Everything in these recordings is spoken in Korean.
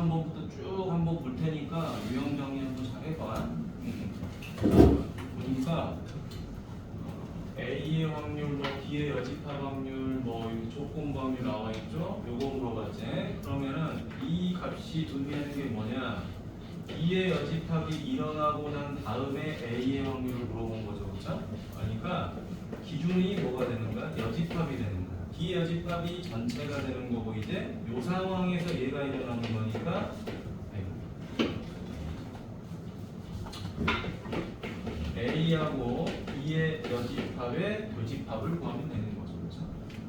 3번부터 쭉 한번 볼 테니까 유형 정리 한번 잘 해봐. 보니까 A의 확률, 뭐 B의 여집합 확률, 뭐 조건 범위 나와 있죠? 요거 물어봤지. 그러면은 이 값이 의미하는 게 뭐냐? B의 여집합이 일어나고 난 다음에 A의 확률을 물어본 거죠, 그렇죠? 그러니까 기준이 뭐가 되는 거야? 여집합이 되는 거야. B의 여집합이 전체가 되는 거고 이제 요 상황에서 얘가 일어나는 거니까 A하고 B의 여집합의 교집합을 구하면 되는 거죠, 그렇죠?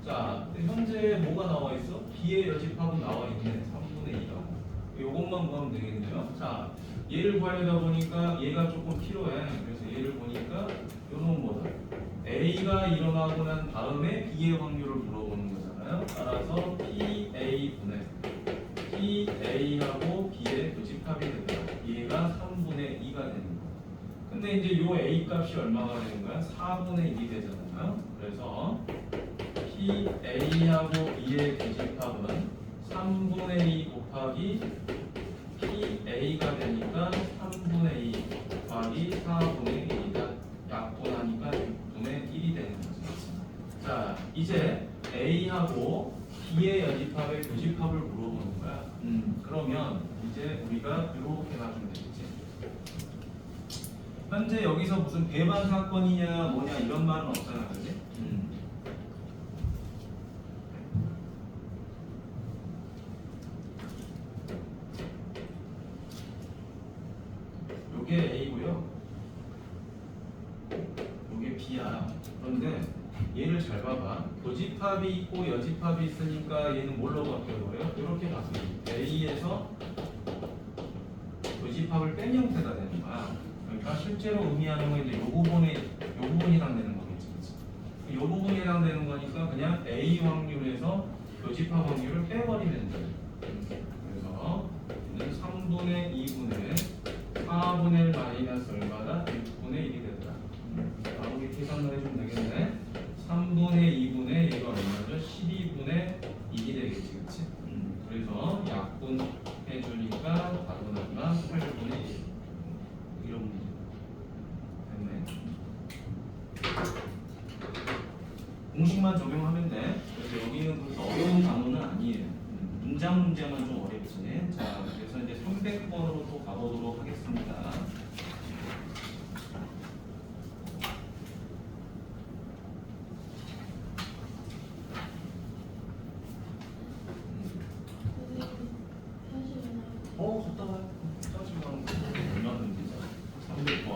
자, 현재 뭐가 나와 있어? B의 여집합은 나와 있네, 3분의 2라고. 요것만 구하면 되겠네요. 자, 얘를 구하려다 보니까 얘가 조금 필요해. 그래서 얘를 보니까 요놈 뭐다? A가 일어나고 난 다음에 B의 확률을 물어보는 거잖아요. 따라서 PA분의 PA하고 B의 교집합이 된다. 얘가 3분의 2가 되는 거야. 근데 이제 요 A 값이 얼마가 되는 거야? 4분의 1이 되잖아요. 그래서 PA하고 B의 교집합은 3분의 2 곱하기 PA가 되니까 3분의 2 곱하기 4분의 1이다. 약분하니까 6분의 1이 되는 거죠. 자, 이제 A하고 B의 여집합의 교집합을 물어보는 거야. 그러면 이제 우리가 이렇게 가주면 되겠지. 현재 여기서 무슨 배반 사건이냐 뭐냐 이런 말은 없잖아, 그지? 요게 A고요. 요게 B야. 그런데 얘를 잘 봐봐. 교집합이 있고 여집합이 있으니까 얘는 뭘로 바뀌어버려? 이렇게 바뀌어. A에서 교집합을 뺀 형태가 되는 거야. 그러니까 실제로 의미하는 건 이제 요 부분이 해당되는 거겠지, 그치? 요 부분이 해당되는 거니까 그냥 A 확률에서 교집합 확률을 빼버리면 돼. 그래서 얘는 3분의 2분의 4분의 1 마이너스 얼마다? 6분의 1이 되더라. 바로 이렇게 계산을 해주면 되겠네. 3분의 2분의 얘가 얼마죠? 12분의 1이 되겠지, 그치? 그래서 약분해주니까 바로 나가 8분의 1. 이런 문제 됐네. 공식만 적용하면 돼. 그래서 여기는 그렇게 어려운 단어는 아니에요. 문장 문제만 좀 어렵지. 자, 그래서 이제 300번으로 또 가보도록 하겠습니다. 갔다 와요. 얼마든지. 300번.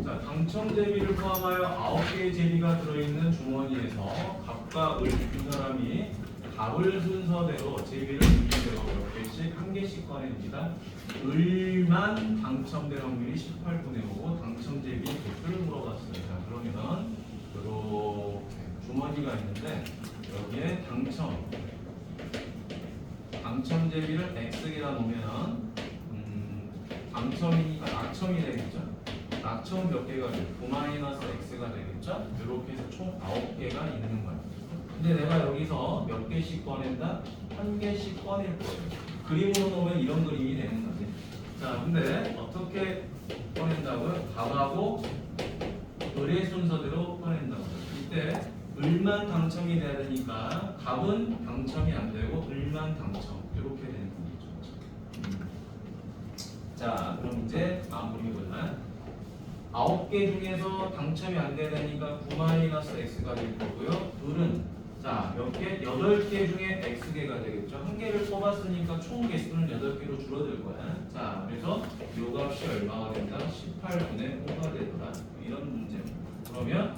자, 당첨 제비를 포함하여 9개의 제비가 들어있는 주머니에서 각각 은 사람이 답을 순서대로 제비를 순서대로 몇 개씩 한 개씩 꺼냅니다. 을만 당첨될 확률이 18분의 5고 당첨 제비 개수를 물어봤어요. 자, 그러면 이렇게 주머니가 있는데 여기에 당첨 제비를 x에다 놓으면 당첨이니까 낙첨이 되겠죠. 낙첨 몇 개가 돼? 9-x가 되겠죠. 이렇게 해서 총 9개가 있는 거야. 근데 내가 여기서 몇 개씩 꺼낸다? 한 개씩 꺼낼 거예요. 그림으로 놓으면 이런 그림이 되는 거지. 자, 근데 어떻게 꺼낸다고요? 답하고 을의 순서대로 꺼낸다고요. 이때 을만 당첨이 돼야 되니까 답은 당첨이 안 되고 을만 당첨 이렇게 되는 거죠. 자, 그럼 이제 마무리보다 9개 중에서 당첨이 안 되니까 9-x가 될 거고요. 을은 자, 몇 개? 8개 중에 x개가 되겠죠. 한 개를 뽑았으니까 총 개수는 8개로 줄어들 거야. 자, 그래서 요 값이 얼마가 된다? 18분의 5가 되더라. 이런 문제. 그러면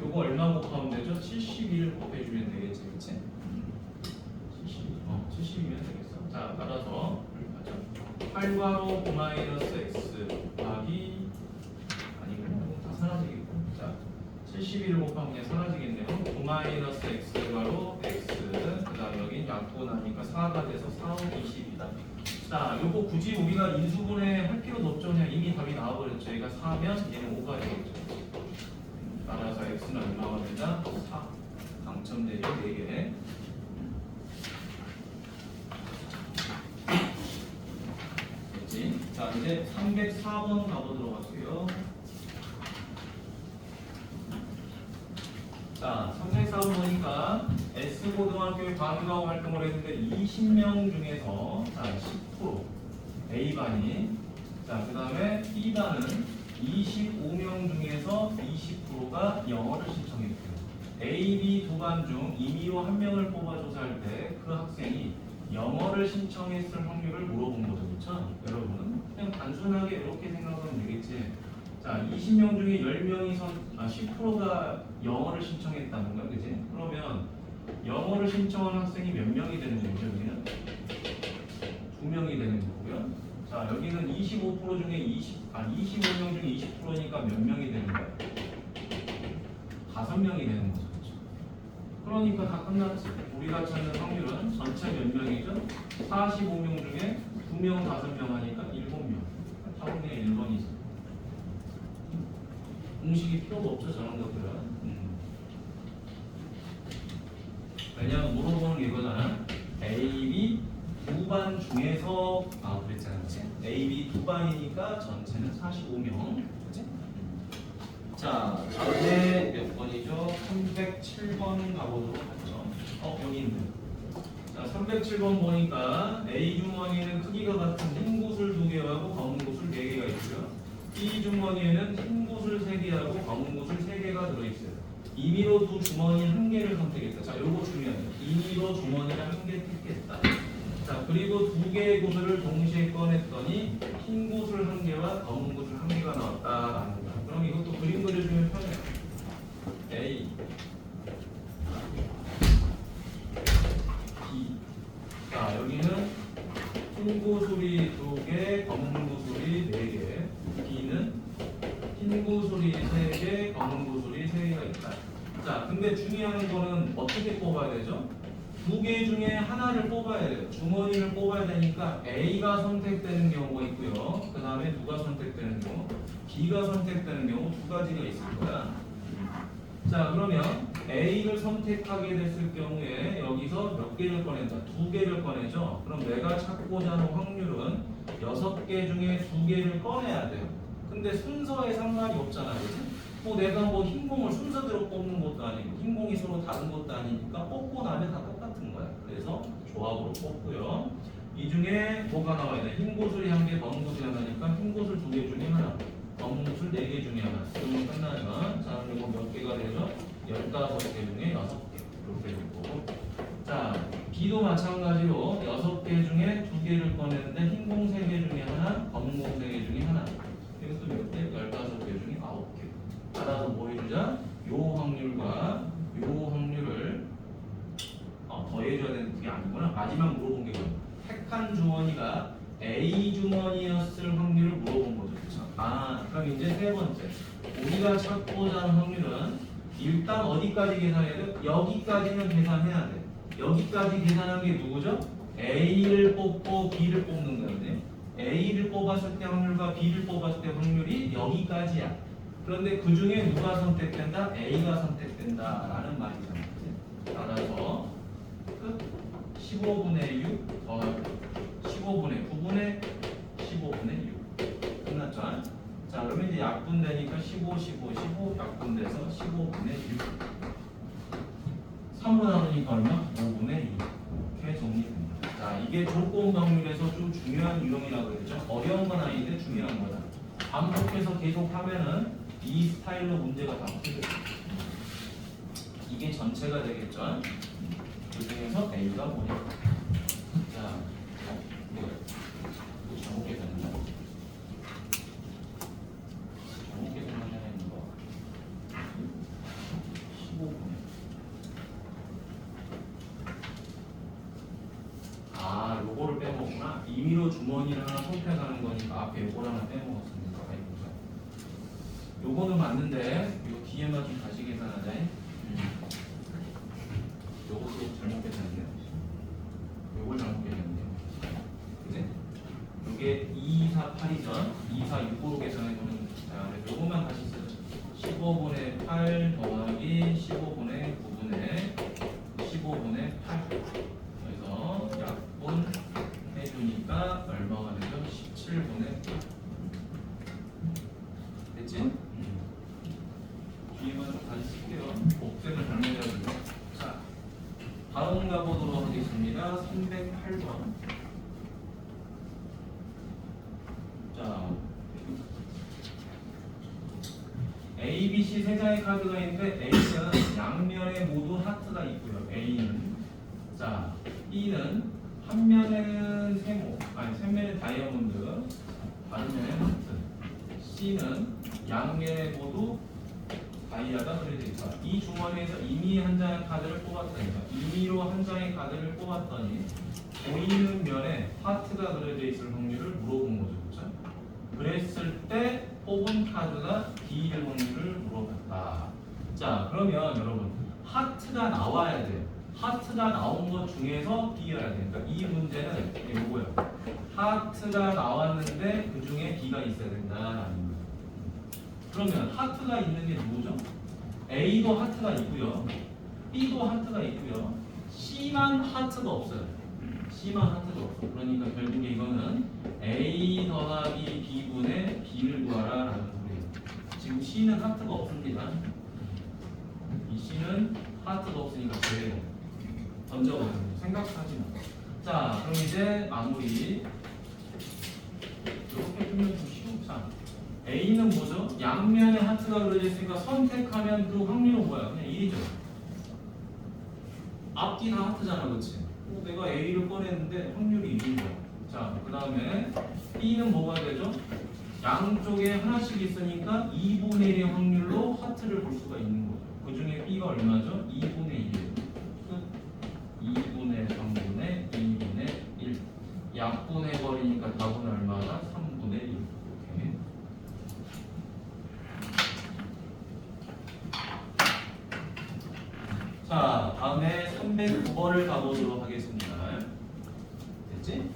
요거 얼마 곱하면 되죠? 71 곱해주면 되겠지, 그치? 70이면 되겠어. 자, 따라서 8괄호 9-x 곱하기 아니고 다 사라지겠고. 자, 71 곱하면 그냥 사라지겠네요. 9-x괄호 x 그 다음 여기 약분하니까 4가 돼서 4, 5, 20이다. 자, 요거 굳이 우리가 인수분해 할 필요도 없죠. 그냥 이미 답이 나와버렸죠. 얘가 4면 얘는 5가 되겠죠. 따라서 x는 얼마가 된다? 4. 당첨되죠, 4개. 304번 가보도록 할게요. 자, 304번 보니까 S고등학교에 방과후 활동을 했는데 20명 중에서 자, 10% A반이, 자, 그 다음에 B반은 25명 중에서 20%가 영어를 신청했대요. A, B 두 반 중 임의로 한 명을 뽑아 조사할 때 그 학생이 영어를 신청했을 확률을 물어본 거죠. 그렇죠? 여러분은 그냥 단순하게 이렇게 생각하면 되겠지. 자, 20명 중에 10명이 10%가 영어를 신청했다는 거야. 그지? 그러면 영어를 신청한 학생이 몇 명이 되는 거죠? 여기는 2명이 되는 거고요. 자, 여기는 25% 중에 25명 중에 20%니까 몇 명이 되는 거야? 5명이 되는 거죠. 그렇죠? 그러니까 다 끝났지. 우리가 찾는 확률은 전체 몇 명이죠? 45명 중에 2명, 5명 하니까 7명. 4분의 1번이죠. 공식이 필요도 없죠, 저런 것들은. 왜냐면 물어보는 게 이거잖아. A, B 두 반 중에서 그랬잖아, 그치? A, B 두 반이니까 전체는 45명, 그치? 자, 다음에 몇 번이죠? 307번 가보도록 하죠. 여기 있네. 자, 307번 보니까 A 주머니에는 크기가 같은 흰 구슬 2개하고 검은 구슬 4개가 있고요. B 주머니에는 흰 구슬 3개하고 검은 구슬 3개가 들어있어요. 임의로 두 주머니 1개를 선택했다. 자, 요거 중요해요. 임의로 주머니를 1개 택했다. 자, 그리고 2개의 구슬을 동시에 꺼냈더니 흰 구슬 1개와 검은 구슬 1개가 나왔다라는 거야. 그럼 이것도 그림 그려주면 편해요. A, B. 자, 여기는 흰 구슬이 2개, 검은 구슬이 4개. B는 흰 구슬이 3개, 검은 구슬이 3개가 있다. 자, 근데 중요한 거는 어떻게 뽑아야 되죠? 2개 중에 하나를 뽑아야 돼요. 주머니를 뽑아야 되니까 A가 선택되는 경우가 있고요. 그 다음에 누가 선택되는 경우? B가 선택되는 경우 두 가지가 있을 거야. 자, 그러면 A를 선택하게 됐을 경우에 여기서 몇 개를 꺼낸다? 2개를 꺼내죠. 그럼 내가 찾고자 하는 확률은 6개 중에 2개를 꺼내야 돼요. 근데 순서에 상관이 없잖아, 그치? 내가 흰 공을 순서대로 뽑는 것도 아니고 흰 공이 서로 다른 것도 아니니까 뽑고 나면 다 똑같은 거야. 그래서 조합으로 뽑고요. 이 중에 뭐가 나와야 돼? 흰 구슬이 1개, 검은 구슬이 하나니까 흰 구슬 2개 중에 하나, 검은 구슬 4개 중에 하나. 그러면 끝나면 자, 그리고 몇 개가 되죠? 15개 중에 6개 이렇게 될 거고. 자, B도 마찬가지로 6개 중에 2개를 꺼내는데 흰 공 3개 중에 하나, 검은 공 3개 중에 하나. 이것도 몇 개? 15개 중에 9개. 따라서 뭐 해주자? 요 확률과 요 확률을 더해줘야 되는 게 아니구나. 마지막 물어본 게 뭐야? 택한 주머니가 A 주머니였을 확률을 물어본 거죠. 그쵸? 그럼 이제 세 번째. 우리가 찾고자 하는 확률은 일단 어디까지 계산해야 돼? 여기까지는 계산해야 돼. 여기까지 계산한 게 누구죠? A를 뽑고 B를 뽑는 건데 A를 뽑았을 때 확률과 B를 뽑았을 때 확률이 여기까지야. 그런데 그 중에 누가 선택된다? A가 선택된다라는 말이잖아요. 따라서 끝 15분의 6 더하기 15분의 9분의 15분의 6 끝났죠? 자, 그러면 이제 약분되니까 15, 15, 15 약분돼서 15분의 6 3으로 나누니까 얼마? 5분의 2 이렇게 정리됩니다. 자, 이게 조건 확률에서 좀 중요한 유형이라고 그랬죠? 어려운 건 아닌데 중요한 거다. 반복해서 계속 하면은 이 스타일로 문제가 다 풀려요. 이게 전체가 되겠죠? 그 중에서 A가 뭐냐? 자, 이거 잘못 계산했나? 잘못 계산하는 거 15분에 요거를 빼먹구나. 임의로 주머니를 하나 선택하는 거니까 앞에 요걸 하나 빼먹었습니다. 요거는 맞는데 요 뒤에만 좀 다시 계산하자. 요것도 잘못 계산했네요. 요걸 잘못 계산했네요. 그치? 요게 2, 4, 8이죠. 2, 4, 6으로 계산해보는. 자, 그래서 요것만 다시 쓰죠. 15분의 8 더하기 15분의 9분의 15분의 8. 그래서 약분 해주니까 얼마가 되죠? 17분의 8. 다시 쓸게요. 곱셈을 잘못해가지고. 자, 다음 가보도록 하겠습니다. 308번. 자, A, B, C 세 장의 카드가 있는데 A는 양면에 모두 하트가 있고요. A는. 자, B는 한 면에는 세모, 아니 셋면에 다이아몬드, 다른 면에 하트. C는 양면에 모두 다이아가 그려져 있다. 이 주머니에서 이미 한 장의 카드를 뽑았다니까. 임의로 한 장의 카드를 뽑았더니 보이는 면에 하트가 그려져 있을 확률을 물어본 거죠. 그렇죠? 그랬을 때 뽑은 카드가 B일 확률을 물어봤다. 자, 그러면 여러분 하트가 나와야 돼요. 하트가 나온 것 중에서 B여야 돼. 그러니까 이 문제는 이거고요. 하트가 나왔는데 그 중에 B가 있어야 된다라는 거예요. 그러면 하트가 있는 게 누구죠? A도 하트가 있고요. B도 하트가 있고요. C만 하트가 없어요. C만 하트가 없어. 그러니까 결국에 이거는 A 더하기 B분의 B를 구하라 라는 소리예요. 지금 C는 하트가 없습니다. 이 C는 하트가 없으니까 제외로 던져버려요. 생각하지 마. 자, 그럼 이제 마무리. 이렇게 풀면 좀 쉬우자. A는 뭐죠? 양면에 하트가 그려져 있으니까 선택하면 그 확률은 뭐야? 그냥 1이죠. 앞뒤 다 하트잖아, 그렇지? 내가 A를 꺼냈는데 확률이 1인 거야. 자, 그 다음에 B는 뭐가 되죠? 양쪽에 하나씩 있으니까 2분의 1의 확률로 하트를 볼 수가 있는 거죠. 그 중에 B가 얼마죠? 2분의 1이에요. 2분의 3분의 2분의 1. 약분해버리니까 답은 얼마다? 3분의 1. 이렇게. 자, 다음에 309번을 가보도록 하겠습니다. 됐지?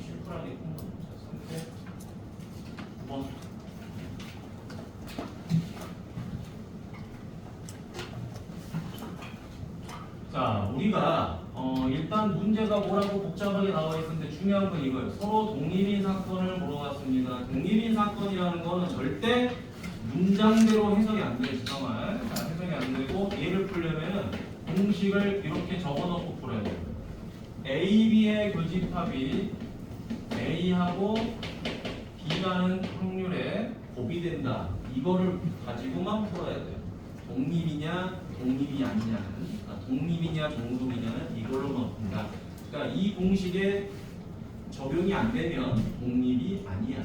심플하게 푼 거. 자, 309번. 자, 우리가 일단 문제가 뭐라고 복잡하게 나와 있었는데 중요한 건 이거예요. 서로 독립인 사건을 물어봤습니다. 독립인 사건이라는 거는 절대 문장대로 해석이 안 돼요. 정말 해석이 안 되고 얘를 풀려면은 공식을 이렇게 적어놓고 풀어야 돼요. A, B의 교집합이 A하고 B라는 확률에 곱이 된다. 이거를 가지고만 풀어야 돼요. 독립이냐 독립이 아니냐는, 독립이냐 동독이냐는 이걸로만 푼다. 그러니까 이 공식에 적용이 안 되면 독립이 아니야.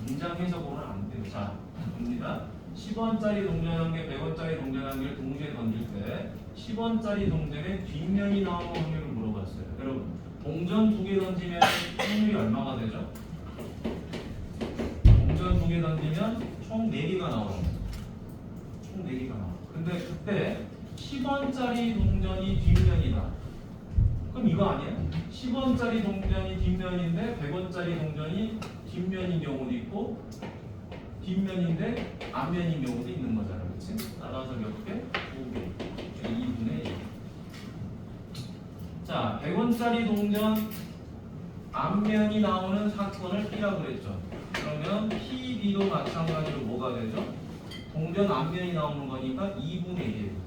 문장 해석으로는 안 돼요. 자, 봅니다. 10원짜리 동전 한 개, 100원짜리 동전 한 개를 동시에 던질 때 10원짜리 동전의 뒷면이 나오는 확률을 물어봤어요. 여러분, 동전 2개 던지면 확률이 얼마가 되죠? 동전 2개 던지면 총 4개가 나와요. 총 4개가 나와요. 근데 그때 10원짜리 동전이 뒷면이다. 그럼 이거 아니야? 10원짜리 동전이 뒷면인데 100원짜리 동전이 뒷면인 경우도 있고 뒷면인데 앞면인 경우도 있는 거잖아. 그렇지? 따라서 몇 개? 2개. 2분의 1. 자, 100원짜리 동전 앞면이 나오는 사건을 P라고 그랬죠. 그러면 P, B도 마찬가지로 뭐가 되죠? 동전 앞면이 나오는 거니까 2분의 1이에요.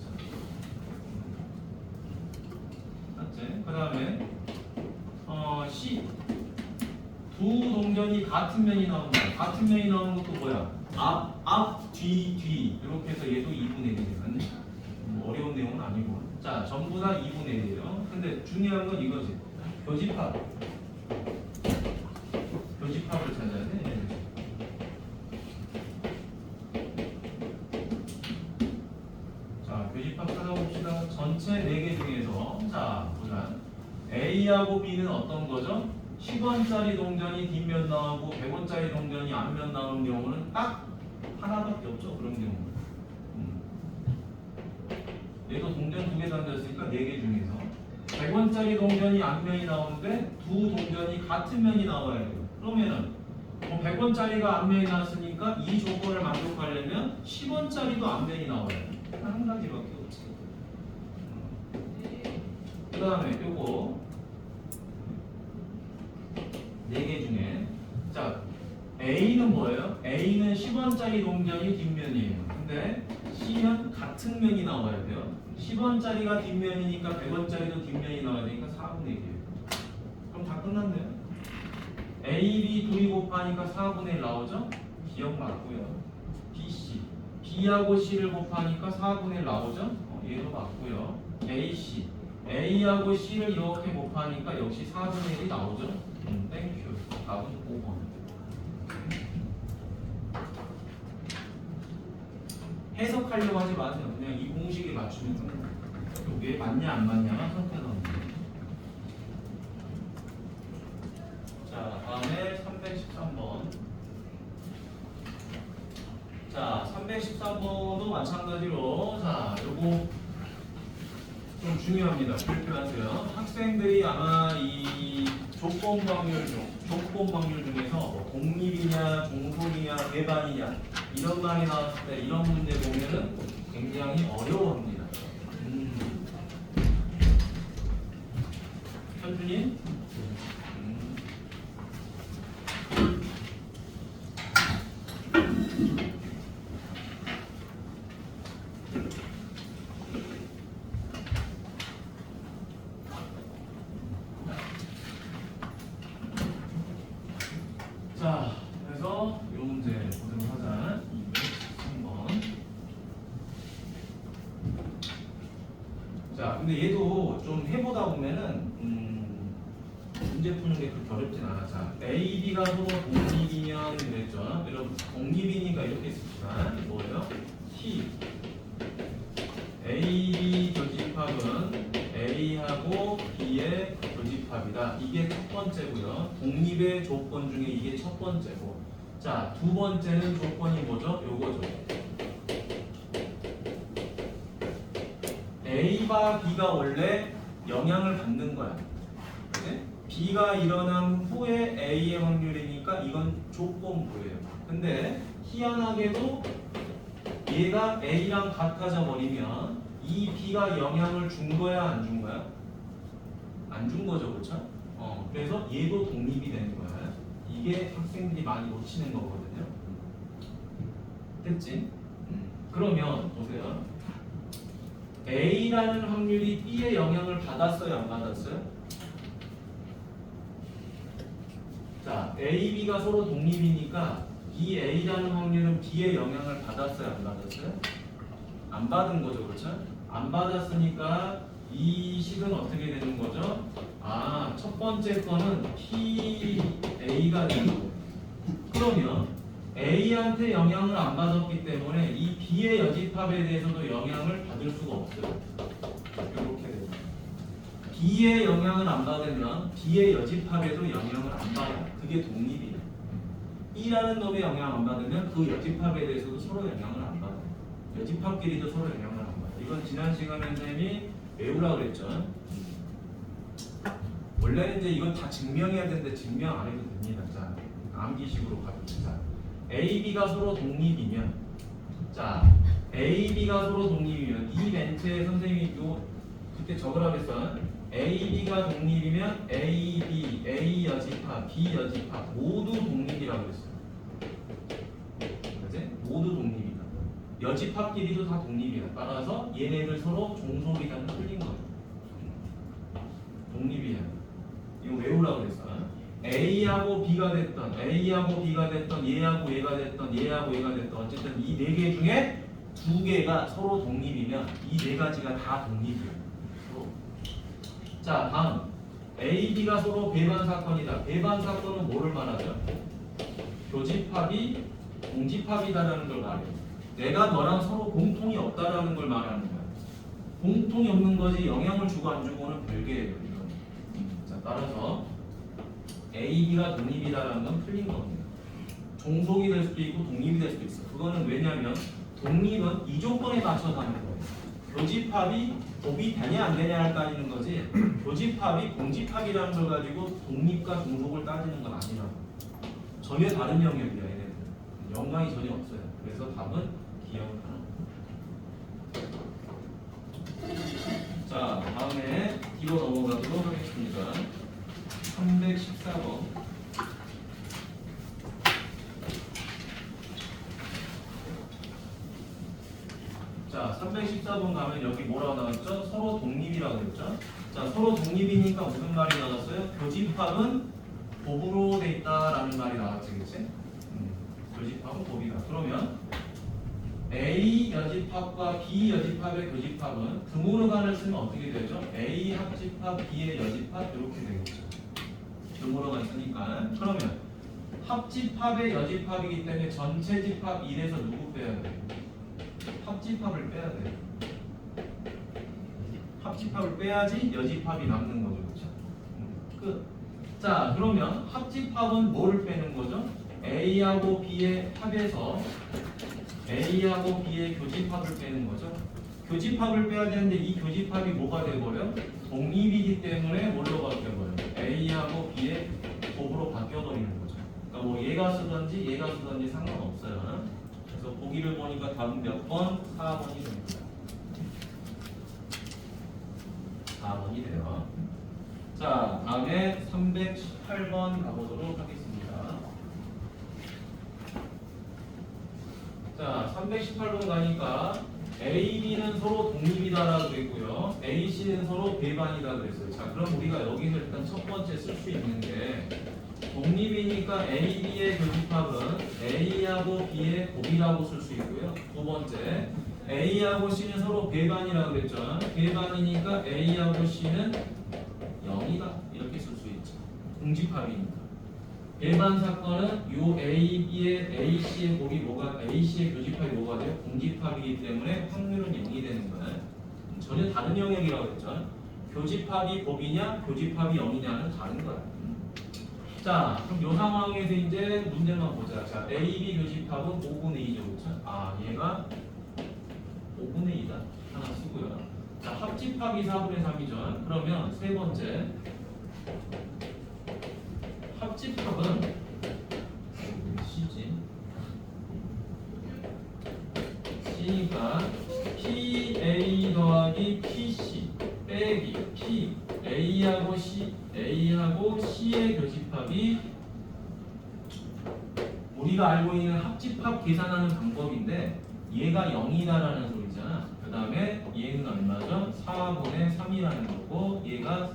맞지? 그 다음에 C. 두 동전이 같은 면이 나온다. 같은 면이 나오는 것도 뭐야? 앞, 뒤. 이렇게 해서 얘도 2분의 1이에요. 맞니? 뭐 어려운 내용은 아니고. 자, 전부 다 2분의 1이에요. 근데 중요한 건 이거지. 교집합. 교집합을 찾아야 돼. 자, 교집합 찾아봅시다. 전체 4개 중에서 자, 보자. A하고 B는 어떤 거죠? 10원짜리 동전이 뒷면 나오고 100원짜리 동전이 앞면 나오는 경우는 딱 하나밖에 없죠. 그런 경우. 얘도 동전 2개 던졌으니까 4개 중에서 100원짜리 동전이 앞면이 나오는데 두 동전이 같은 면이 나와야 돼요. 그러면은 100원짜리가 앞면이 나왔으니까 이 조건을 만족하려면 10원짜리도 앞면이 나와야 돼요. 한 가지밖에 없지. 그 다음에 요거 4개 중에 자, A는 뭐예요? A는 10원짜리 동전이 뒷면이에요. 근데 C는 같은 면이 나와야 돼요. 10원짜리가 뒷면이니까 100원짜리도 뒷면이 나와야 되니까 4분의 1이에요. 그럼 다 끝났네요. A, B 둘이 곱하니까 4분의 1 나오죠? 기억 맞고요. B, C. B하고 C를 곱하니까 4분의 1 나오죠? 얘도 맞고요. A, C. A하고 C를 이렇게 곱하니까 역시 4분의 1이 나오죠? 땡큐. 답은 5번. 해석하려고 하지 마세요. 그냥 이 공식에 맞추면 됩니다. 이게 맞냐 안 맞냐만 선택하면 돼요. 자, 다음에 313번. 자, 313번도 마찬가지로 자, 요거 좀 중요합니다. 발표하세요. 학생들이 아마 이 조건 확률 중에서 뭐 공립이냐, 종속이냐, 배반이냐 이런 말이 나왔을 때 이런 문제 보면은 굉장히 어려워합니다. 현준이? 자, 그래서 이 문제 보도록 하자. 213번. 자, 근데 얘도 좀 해보다 보면은 문제 푸는 게 그렇게 어렵진 않아. 자, A, B가 서로 독립이면 그랬죠. 여러분 독립이니까 이렇게 씁시다. 뭐예요? T A, B 교집합은 A하고 B의 교집합이다. 이게 첫 번째고요. 독립의 조건 중에 이게 첫 번째고. 자, 두 번째는 조건이 뭐죠? 요거죠. A와 B가 원래 영향을 받는 거야. 네? B가 일어난 후에 A의 확률이니까 이건 조건부예요. 근데 희한하게도 얘가 A랑 같아져 버리면 이 B가 영향을 준 거야, 안 준 거야? 안 준 거죠, 그렇죠? 그래서 얘도 독립이 되는 거야. 이게 학생들이 많이 놓치는 거거든요. 됐지? 그러면 보세요. A라는 확률이 B의 영향을 받았어요, 안 받았어요? 자, A, B가 서로 독립이니까 이 A라는 확률은 B의 영향을 받았어요, 안 받았어요? 안 받은 거죠, 그렇죠? 안 받았으니까 이 식은 어떻게 되는 거죠? 아, 첫 번째 거는 PA가 되는 거예요. 그러면 A한테 영향을 안 받았기 때문에 이 B의 여집합에 대해서도 영향을 받을 수가 없어요. 이렇게 됩니다. B의 영향을 안 받으면 B의 여집합에도 영향을 안 받아요. 그게 독립이에요. E라는 놈의 영향 안 받으면 그 여집합에 대해서도 서로 영향을 안 받아요. 여집합끼리도 서로 영향을 안 받아요. 이건 지난 시간에 선생님이 외우라고 그랬죠. 원래는 이제 이건 다 증명해야 되는데 증명 안 해도 됩니다. 자, 암기식으로 가봅시다. A, B가 서로 독립이면, 자, A, B가 서로 독립이면 이 멘트에 선생님이 요 그때 적으라고 했어. A, B가 독립이면 A, B, A 여집합, B 여집합 모두 독립이라고 했어요. 그치? 모두 독립이다. 여집합끼리도 다 독립이다. 따라서 얘네들 서로 종속이라는 틀린 거죠. 독립이야. 이거 외우라고 그랬어. A하고 B가 됐던, A하고 B가 됐던, 얘하고 얘가 됐던, 얘하고 얘가 됐던 어쨌든 이 네 개 중에 두 개가 서로 독립이면 이 네 가지가 다 독립이에요. 자, 다음 A, B가 서로 배반 사건이다. 배반 사건은 뭐를 말하죠? 교집합이 공집합이다라는 걸 말해요. 내가 너랑 서로 공통이 없다라는 걸 말하는 거야. 공통이 없는 거지 영향을 주고 안 주고는 별개예요. 자, 따라서 A, B가 독립이다라는 건 틀린 겁니다. 종속이 될 수도 있고 독립이 될 수도 있어. 그거는 왜냐면 독립은 이 조건에 맞춰서 하는 거예요. 교집합이 독이 되냐 안 되냐를 따지는 거지 교집합이 공집합이라는 걸 가지고 독립과 종속을 따지는 건 아니라고. 전혀 다른 영역이야 얘네들. 연관이 전혀 없어요. 그래서 답은 기억을 하는 거예요. 자, 다음에 뒤로 넘어가도록 하겠습니다. 314번. 자, 314번 가면 여기 뭐라고 나왔죠? 서로 독립이라고 했죠? 자, 서로 독립이니까 무슨 말이 나왔어요? 교집합은 곱으로 돼 있다라는 말이 나왔지, 그치? 교집합은 곱이다. 그러면 A 여집합과 B 여집합의 교집합은 드모르간을 쓰면 어떻게 되죠? A 합집합 B의 여집합 이렇게 되겠죠. 드모르간 쓰니까. 그러면 합집합의 여집합이기 때문에 전체 집합 1에서 누구 빼야 돼요? 합집합을 빼야 돼요. 합집합을 빼야지 여집합이 남는 거죠. 그렇죠? 끝. 자, 그러면 합집합은 뭐를 빼는 거죠? A하고 B의 합에서 A하고 B의 교집합을 빼는 거죠. 교집합을 빼야 되는데 이 교집합이 뭐가 돼버려? 독립이기 때문에 뭘로 바뀌어버려요? A하고 B의 곱으로 바뀌어버리는 거죠. 그러니까 뭐 얘가 쓰든지 상관없어요. 그래서 보기를 보니까 답은 몇 번? 4번이 됩니다. 4번이 돼요. 자, 다음에 318번 가보도록 하겠습니다. 자, 318번 가니까 A, B는 서로 독립이다라고 그랬고요. A, C는 서로 배반이다 그랬어요. 자, 그럼 우리가 여기서 일단 첫 번째 쓸 수 있는 게 독립이니까 A, B의 교집합은 A하고 B의 곱이라고 쓸 수 있고요. 두 번째, A하고 C는 서로 배반이라고 그랬죠. 배반이니까 A하고 C는 0이다 이렇게 쓸 수 있죠. 공집합이니까. 배반 사건은 요 A, B의 A, C의 곱이 뭐가 A, C의 교집합이 뭐가 돼요? 공집합이기 때문에 확률은 0이 되는 거예요. 전혀 다른 영역이라고 했죠. 교집합이 곱이냐, 교집합이 0이냐는 다른 거야. 자, 그럼 요 상황에서 이제 문제만 보자. 자, A, B 교집합은 5분의 2죠, 그렇죠? 아, 얘가 5분의 2다. 하나 쓰고요. 자, 합집합이 4분의 3이죠. 그러면 세 번째. 합집합은 C지. C니까 PA 더하기 PC 빼기 P A하고 C의 교집합이 우리가 알고 있는 합집합 계산하는 방법인데 얘가 0이다라는 소리잖아. 그 다음에 얘는 얼마죠? 4분의 3이라는 거고 얘가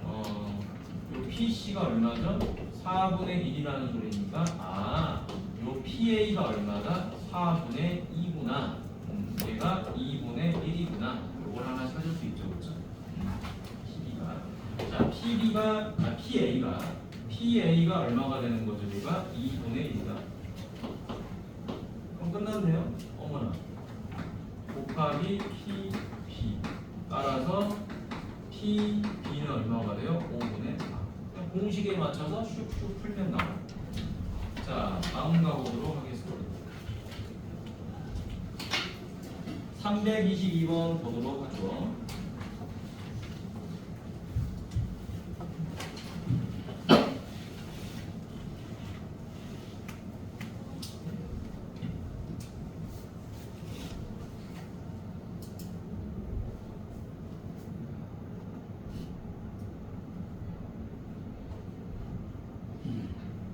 요 PC가 얼마죠? 4분의 1이라는 소리니까 요 PA가 얼마다? 4분의 2구나. 얘가 2분의 1이구나. 요걸 하나 찾을 수 있죠, 그렇죠? PB가 자, PA가 얼마가 되는 거죠? 얘가 2분의 1이다. 그럼 끝났네요. 어머나. 곱하기 PB 따라서 PB는 얼마가 돼요? 5분의 4. 공식에 맞춰서 슉슉 풀면 나와요. 자, 다음 가보도록 하겠습니다. 322번 보도록 하죠.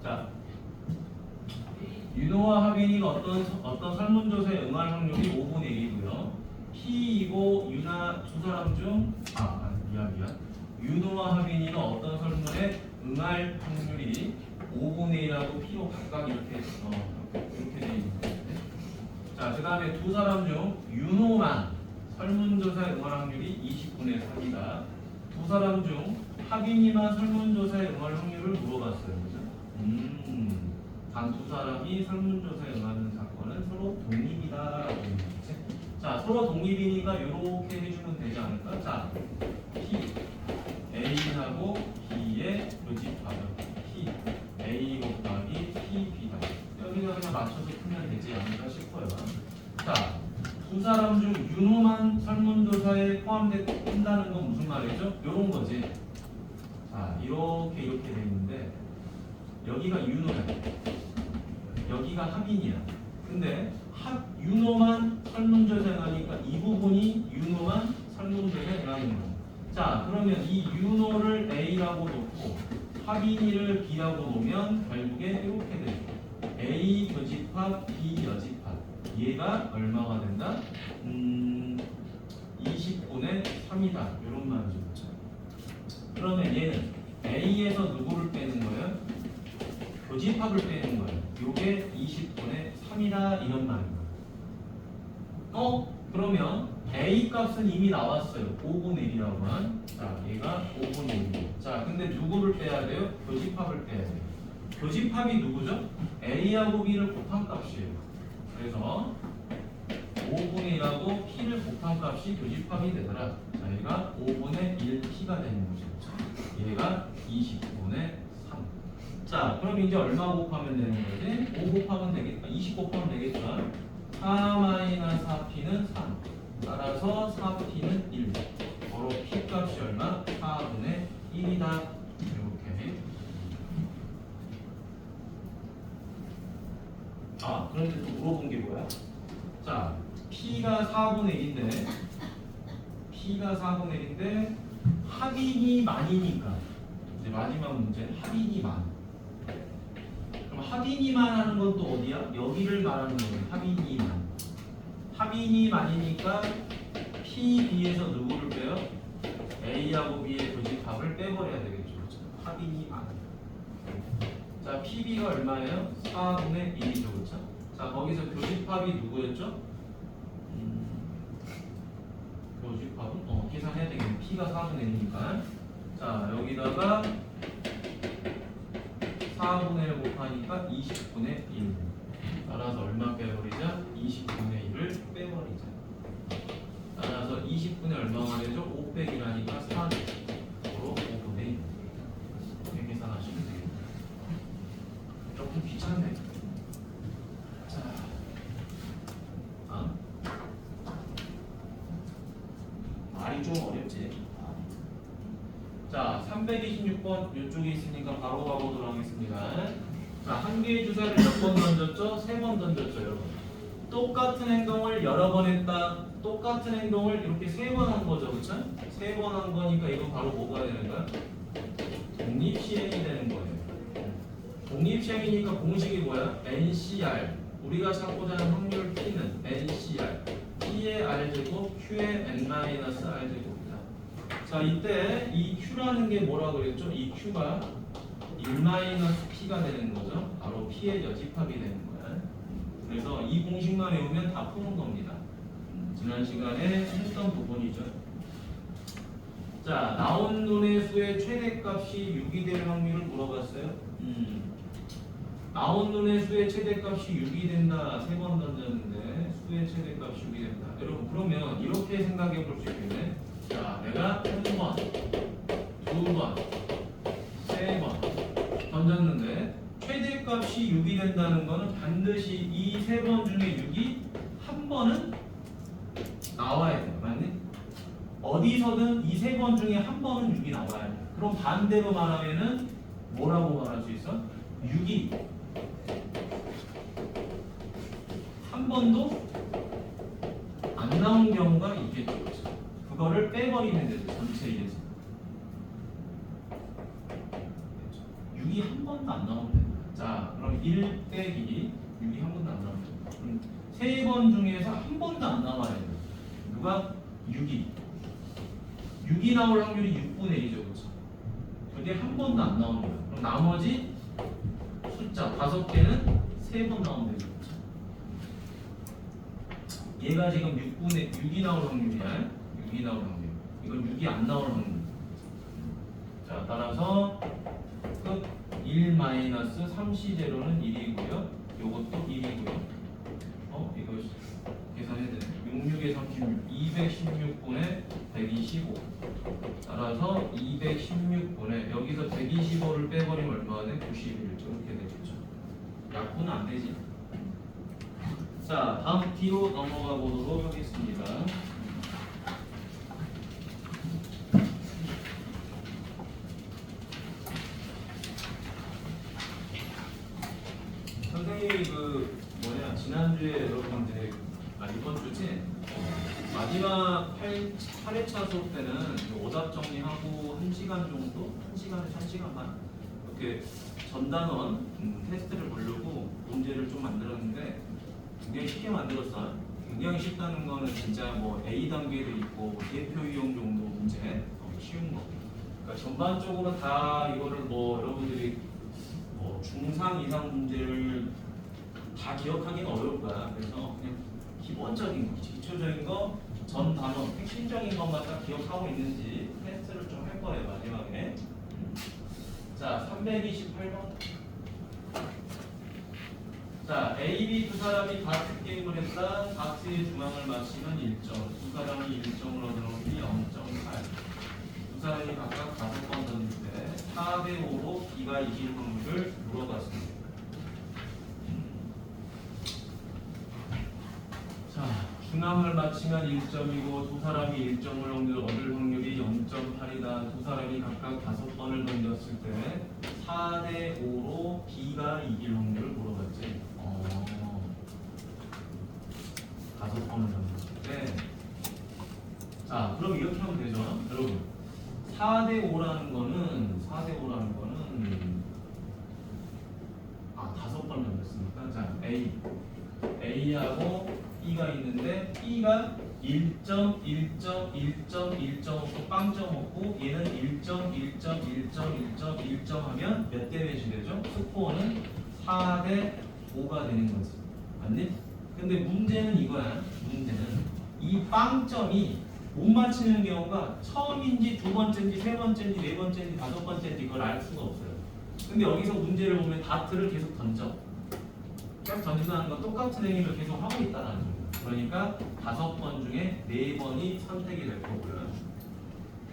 자, 윤호와 하빈이가 어떤 설문조사에 응할 확률이 5분의 1이고요. P이고 유나 두 사람 중 미안. 윤호와 하빈이가 어떤 설문에 응할 확률이 5분의 1하고 P로 각각 이렇게 돼 있는데. 자, 그 다음에 두 사람 중 윤호만 설문조사에 응할 확률이 20분의 3이다. 두 사람 중 하빈이만 설문조사에 응할 확률을 물어봤어요. 단 두 사람이 설문조사에 응하는 사건은 서로 독립이다라고 있는 거지. 자, 서로 독립이니까 이렇게 해주면 되지 않을까? 자, P A하고 B의 교집합은 P A 곱하기 PB다. 여기서 그냥 맞춰서 풀면 되지 않을까 싶어요. 자, 두 사람 중 윤호만 설문조사에 포함된다는 건 무슨 말이죠? 이런 거지. 자, 이렇게 돼 있는데 여기가 윤호야. 여기가 하빈이야. 근데 윤호만 설문조사에 가니까 이 부분이 윤호만 설문조사에 가는 거야. 자, 그러면 이 윤호를 A라고 놓고 하빈이를 B라고 놓으면 결국에 이렇게 되죠. A 교집합, B 여집합. 얘 A가 얼마가 된다? 20분의 3이다. 이런 말이죠. 그렇죠? 그러면 얘는 A에서 누구를 빼는 거예요? 교집합을 빼는 거예요. 요게 20분의 3이다. 이런 말입니다. 그러면 A 값은 이미 나왔어요. 5분의 1이라고 한. 자, 얘가 5분의 1. 자, 근데 누구를 빼야 돼요? 교집합을 빼야 돼요. 교집합이 누구죠? A하고 B를 곱한 값이에요. 그래서 5분의 1하고 P를 곱한 값이 교집합이 되더라. 자, 얘가 5분의 1P가 되는 거죠. 얘가 20분의 3. 자, 그럼 이제 얼마 곱하면 되는 거지? 5 곱하면 되겠다. 20 곱하면 되겠죠? 4-4P는 3. 따라서 4P는 1. 바로 P 값이 얼마? 4분의 1이다. 이렇게. 그런데 또 물어본 게 뭐야? 자, P가 4분의 1인데 P가 4분의 1인데 합인이 만이니까 이제 마지막 문제는 합인이 만. 그럼 합인이 만 하는 건 또 어디야? 여기를 말하는 거예요. 합인이 만. 합인이 만이니까 P, B에서 누구를 빼요? A하고 B의 교집합을 빼버려야 되겠죠. 그렇죠? 합인이 만. 자, PB가 얼마예요? 4분의 1이죠. 그렇죠? 자, 거기서 교집합이 누구였죠? 교집합은 계산해야 되겠네. P가 4분의 1이니까. 자, 여기다가 4분의 1 곱하니까 20분의 1. 따라서 얼마 빼버리자? 20분의 1을 빼버리자. 따라서 20분의 얼마가 되죠? 500이라니까 4. 바로 5분의 1. 이렇게 계산하시면 되겠다. 조금 귀찮네. 자, 말이 좀 어렵지. 자, 326번 이쪽에 있으니까 바로 가보도록 하겠습니다. 자, 한 개의 주사를 몇 번 던졌죠? 3번 던졌죠, 여러분. 똑같은 행동을 여러 번 했다. 똑같은 행동을 이렇게 3번 한 거죠, 그렇죠? 3번 한 거니까 이건 바로 뭐가 되는 거야? 독립시행이 되는 거예요. 독립시행이니까 공식이 뭐야? NCR. 우리가 찾고자 하는 확률 P는 NCR. P의 R제곱, Q의 N-R제곱이다. 자, 이때 이 Q라는 게 뭐라 그랬죠? 이 Q가 1-P가 되는 거죠. 바로 P의 여집합이 되는 거야. 그래서 이 공식만 외우면 다 푸는 겁니다. 지난 시간에 했던 부분이죠. 자, 나온 눈의 수의 최대값이 6이 될 확률을 물어봤어요. 나온 눈의 수의 최대값이 6이 된다. 3번 던졌는데 수의 최대값이 6이 된다. 여러분, 그러면 이렇게 생각해 볼 수 있겠네. 자, 내가 1번, 2번, 3번 던졌는데 최대값이 6이 된다는 거는 반드시 이 3번 중에 6이 한 번은 나와야 돼요. 맞니? 어디서든 이 3번 중에 한 번은 6이 나와야 돼. 그럼 반대로 말하면은 뭐라고 말할 수 있어? 6이 한 번도 안 나온 경우가 있겠죠. 그거를 빼버리면 되죠. 전체 1에서 6이 한 번도 안 나오면 됩니다. 자, 그럼 1 빼기 6이 한 번도 안 나오면 됩니다. 그럼 3번 중에서 한 번도 안 나와야 돼요. 누가? 6이 나올 확률이 6분의 1이죠. 그렇죠? 그게 한 번도 안 나오는 거예요. 그럼 나머지 숫자 5개는 3번 나오면 되죠. 그렇죠? 얘가 지금 6이 나올 확률이야. 6이 나올 확률. 이건 6이 안 나올 확률. 자, 따라서 끝 1-3C0는 1이고요. 요것도 1이고요. 이거 계산해야 되네. 66에 36, 216분의 125. 따라서 216분의 여기서 125를 빼버리면 얼마가 돼? 91. 이렇게 되겠죠. 약분은 안 되지. 자, 다음 D로 넘어가 보도록 하겠습니다. 선생님이 지난주에 여러분들 이번 주지 마지막 8회차 수업 때는 오답 정리하고 1시간 정도? 1시간에서 1시간 반 이렇게 전단원 테스트를 보려고 문제를 좀 만들었는데 굉장히 쉽게 만들었어. 굉장히 쉽다는 거는 진짜 뭐 A 단계도 있고 뭐 대표 유형 정도 문제 쉬운 거. 그러니까 전반적으로 다 이거를 뭐 여러분들이 뭐 중상 이상 문제를 다 기억하기는 어려울 거야. 그래서 그냥 기본적인 거, 기초적인 거, 전 단원, 핵심적인 것만 딱 기억하고 있는지 테스트를 좀 할 거예요 마지막에. 자, 328번. 자, A, B 두 사람이 다트 게임을 했다. 다트의 중앙을 맞히면 1점. 두 사람이 1점을 얻는 확률이 0.8. 두 사람이 각각 5번 던질 때 4대 5로 B가 이길 확률을 물어봤습니다. 자, 중앙을 맞히면 1점이고 두 사람이 1점을 얻을 확률이 0.8이다. 두 사람이 각각 5번을 던졌을 때 4대 5로 B가 이길 확률을 물어봤지. 5번을 던졌을 때. 자, 그럼 이렇게 하면 되죠. 여러분. 4대 5라는 거는 5번 던졌으니까 자, A하고 B가 있는데 B가 1점, 1점, 1점, 1점 없고 빵점 없고 얘는 1점, 1점, 1점, 1점, 1점 하면 몇 대 몇이 되죠? 스코어는 4대 5가 되는 거지. 맞니? 근데 문제는 이거야. 문제는 이 빵점이 못 맞히는 경우가 처음인지 두 번째인지 세 번째인지 네 번째인지 다섯 번째인지 그걸 알 수가 없어요. 근데 여기서 문제를 보면 다트를 계속 던져. 계속 던진다는 건 똑같은 행위를 계속 하고 있다는 거예요. 그러니까 5번 중에 4번이 선택이 될 거고요.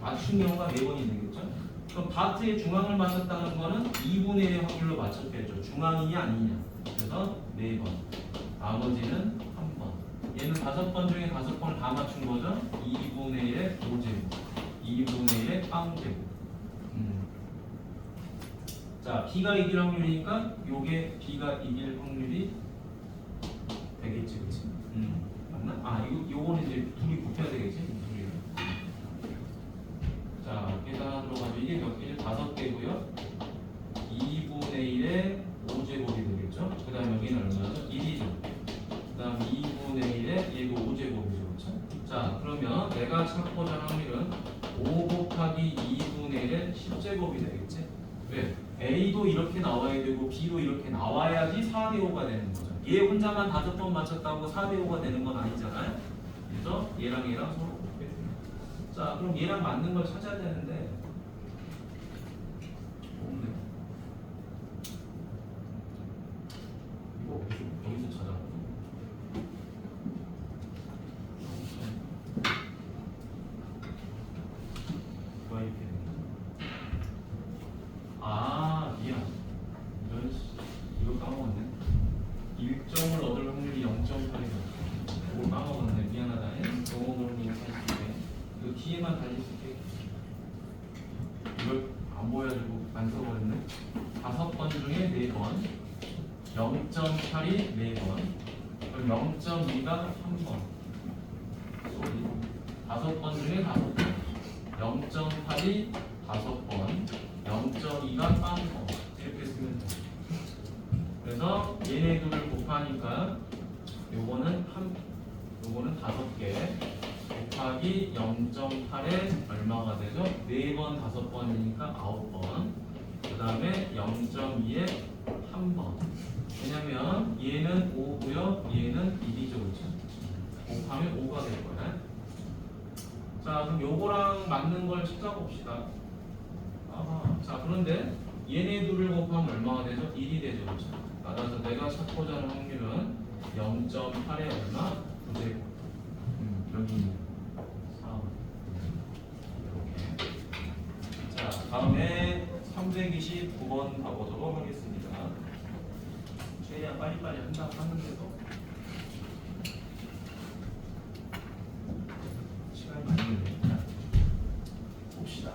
맞춘 경우가 4번이 되겠죠. 그럼 다트의 중앙을 맞췄다는 거는 2분의 1의 확률로 맞췄겠죠. 중앙이냐 아니냐. 그래서 4번. 나머지는 3번. 얘는 5번 중에 5번을 다 맞춘 거죠. 2분의 1의 5제곱. 2분의 1의 빵제곱. 자, B가 이길 확률이니까 요게 B가 이길 확률이 되겠지, 그치? 맞나? 아, 요거는 이제 둘이 곱해야 되겠지? 둘이랑. 자, 계산 들어가죠. 이게 몇 개죠? 5개고요. 2분의 1의 5제곱이 되겠죠? 그 다음에 여기는 얼마죠? 1이죠. 그 다음 2분의 1의 얘도 5제곱이죠, 그렇죠? 자, 그러면 내가 찾고자 하는 확률은 5 곱하기 2분의 1의 10제곱이 되겠지? 왜? A도 이렇게 나와야 되고 B도 이렇게 나와야지 4대 5가 되는 거죠. 얘 혼자만 5번 맞췄다고 4대 5가 되는 건 아니잖아요. 그래서 얘랑 서로 곱해줘요. 자, 그럼 얘랑 맞는 걸 찾아야 되는데 없네. 이거 어디서 찾아볼까? 왜 이렇게 되는 아, 미안. 이거 까먹었네. 1점을 얻을 확률이 0.8이다. 이거 까먹었네. 미안하다. 영어 그런 거 살릴게. 이거 뒤에만 달릴게. 이걸 안 보여주고 안 써버렸네. 5번 중에 4번. 0.8이 4번. 그럼 0.2가 3번. 소리. 5번 중에 5번. 0.8이 5번. 0.2가 빵거 이렇게 쓰면 돼. 그래서 얘네 둘을 곱하니까 요거는 5개 곱하기 0.8에 얼마가 되죠? 4번 5번이니까 9번. 그 다음에 0.2에 1번. 왜냐면 얘는 5고요 얘는 1이죠, 그렇죠? 곱하면 5가 될 거야. 자, 그럼 요거랑 맞는 걸 찾아봅시다. 자, 그런데 얘네 둘을 곱하면 얼마가 되죠? 1이 되죠, 그렇죠? 따라서 내가 찾고자 하는 확률은 0.8에 얼마? 9제곱. 여기 4. 이렇게. 자, 다음에 329번 가보도록 하겠습니다. 최대한 빨리빨리 한다고 하는데도 시간이 많이 걸리니까 봅시다.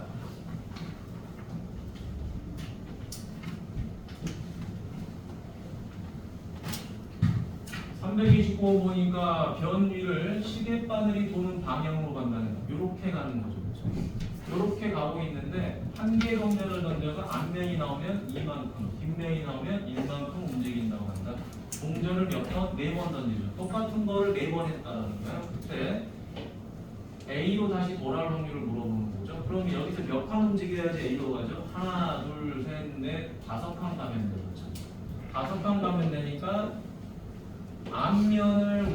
329번 보니까 변 위를 시계바늘이 도는 방향으로 간다는 거. 이렇게 가는 거죠. 이렇게 가고 있는데 한 개 동전을 던져서 앞면이 나오면 이만큼, 뒷면이 나오면 1만큼 움직인다고 한다. 동전을 몇 번? 4번 던지죠. 똑같은 거를 4번 했다는 거야. 그때 A로 다시 돌아올 확률을 물어보는 거죠. 그럼 여기서 몇 칸 움직여야지 A로 가죠? 하나, 둘, 셋, 넷, 5칸 가면 되죠. 5칸 가면 되니까 앞면을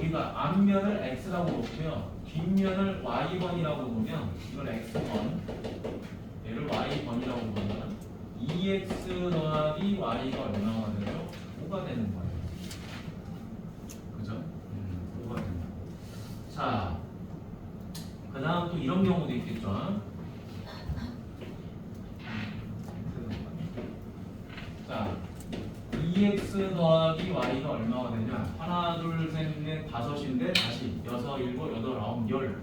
X라고 놓고요. 뒷면을 Y번이라고 보면 이걸 X번, 얘를 Y번이라고 보면 2X 더하기 Y가 얼마가 되죠? 5가 되는 거예요. 그죠? 5가 된다. 자, 그 다음 또 이런 경우도 있겠죠. 자, 2x 더하기 y가 얼마가 되냐? 하나, 둘, 셋, 넷, 5인데 다시 6, 7, 8, 9,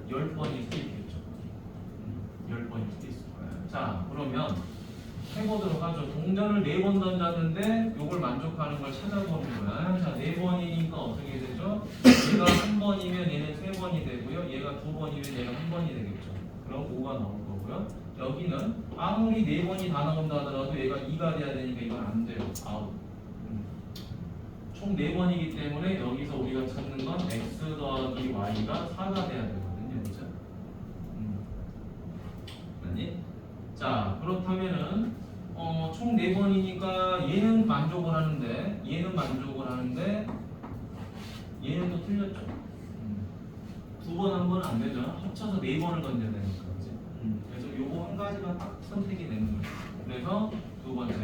10번일 수도 있겠죠. 10번일 수도 있을 거예요. 자, 그러면 해보도록 하죠. 동전을 4번 던졌는데 요걸 만족하는 걸 찾아보는 거야. 자, 4번이니까 어떻게 되죠? 얘가 1번이면 얘는 3번이 되고요. 얘가 2번이면 얘가 1번이 되겠죠. 그럼 5가 나올 거고요. 여기는 아무리 4번이 다 나온다 하더라도 얘가 2가 돼야 되니까 이건 안 돼요. 아웃. 총 4번이기 때문에 여기서 우리가 찾는 건 x 더하기 y가 4가 돼야 되거든요. 그죠? 아니? 자, 그렇다면은 총 4번이니까 얘는 만족을 하는데 얘는 또 틀렸죠. 2번 한 번은 안 되죠. 합쳐서 4번을 던져야 되니까. 그치? 그래서 요거 한 가지만 딱 선택이 되는 거예요. 그래서 두 번째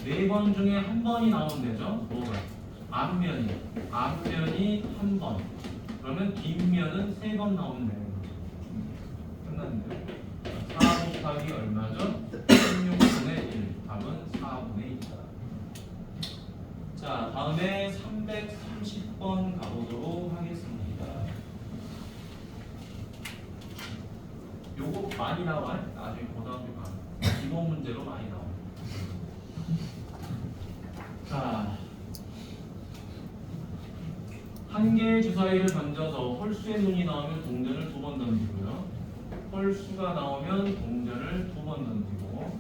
4번 중에 한 번이 나오면 되죠. 뭐가? 앞면이 한 번. 그러면 뒷면은 3번 나오면 되는 거죠. 끝났는데 4 곱하기 얼마죠? 16분의 1. 답은 4분의 1이다. 자, 다음에 330번 가보도록 하겠습니다. 요거 많이 나와요? 나중에 고등학교 가면 기본 문제로 많이 나와요. 자, 한 개의 주사위를 던져서 홀수의 눈이 나오면 동전을 2번 던지고요. 홀수가 나오면 동전을 2번 던지고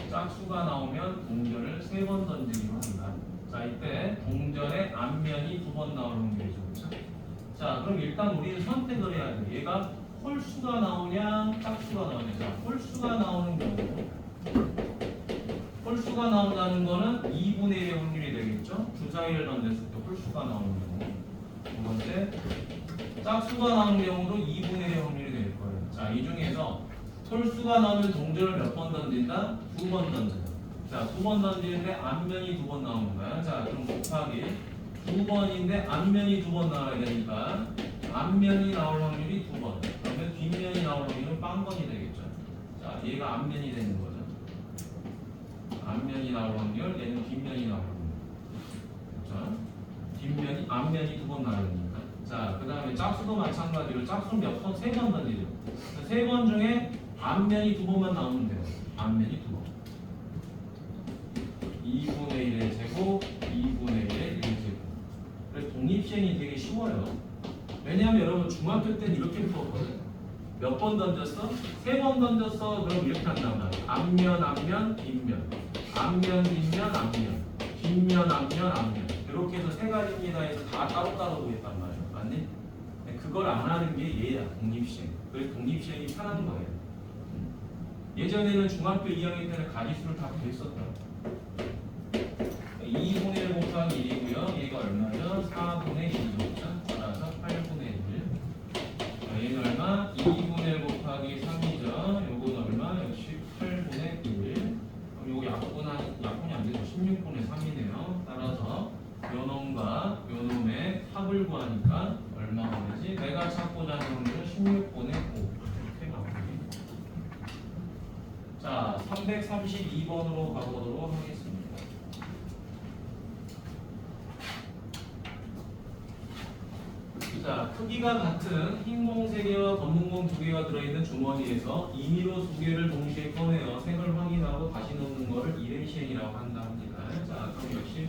짝수가 나오면 동전을 3번 던지기로 합니다. 자, 이때 동전의 앞면이 2번 나오는 문제죠. 그렇죠? 자, 그럼 일단 우리는 선택을 해야 돼요. 얘가 홀수가 나오냐 짝수가 나오냐. 자, 홀수가 나오는 경우 홀수가 나온다는 거는 2분의 1의 확률이 되겠죠. 주사위를 던졌을 때 홀수가 나오는 경우. 두 번째, 짝수가 나오는 경우도 2분의 1의 확률이 될 거예요. 자, 이 중에서 홀수가 나오면 동전을 몇 번 던진다? 2번 던져요. 자, 2번 던지는데 앞면이 2번 나오는 거야. 자, 그럼 곱하기 2번인데 앞면이 2번 나와야 되니까 앞면이 나올 확률이 2번. 그러면 뒷면이 나올 확률은 빵번이 되겠죠. 자, 얘가 앞면이 되는 거죠. 앞면이 나올 확률, 얘는 뒷면이 나올 확률. 그렇죠? 앞면이 2번 나와야 되니까. 자, 그 다음에 짝수도 마찬가지로 짝수는 몇 번? 3번 던지죠. 3번 중에 앞면이 2번만 나오면 돼요. 앞면이 2번. 2분의 1의 제곱, 2분의 1의 1제곱. 그래서 독립시행이 되게 쉬워요. 왜냐하면 여러분 중학교 때는 이렇게 풀었거든. 몇 번 던졌어? 3번 던졌어. 그럼 이렇게 한단 말이야. 앞면, 뒷면. 앞면, 뒷면, 앞면. 뒷면, 앞면. 이렇게 해서 3가지입니다 해서 다 따로따로 보겠단 말이야. 맞니? 그걸 안 하는 게 얘야. 독립시행. 그래서 독립시행이 편한 거예요. 예전에는 중학교 2학년 때는 가지수를 다 구했었다. 2분의 1 곱하기 1이고요. 얘가 얼마죠? 4분의 1이죠. 따라서 8분의 1. 얘는 얼마? 2분의 1 곱하기 3이죠. 요건 얼마? 역시 8분의 1. 그럼 요거 약분이 안 되죠. 16분의 3이네요. 따라서 요놈과 요놈의 합을 구하니까 얼마가 되지? 내가 찾고자 하는 확률은 16분의 5. 이렇게 나옵니다. 자, 332번으로 가보도록 하겠습니다. 자, 크기가 같은 흰 공 3개와 검은 공 2개가 들어있는 주머니에서 임의로 2개를 동시에 꺼내어 색을 확인하고 다시 넣는 것을 이레시행이라고 한다 합니다. 자, 그럼 역시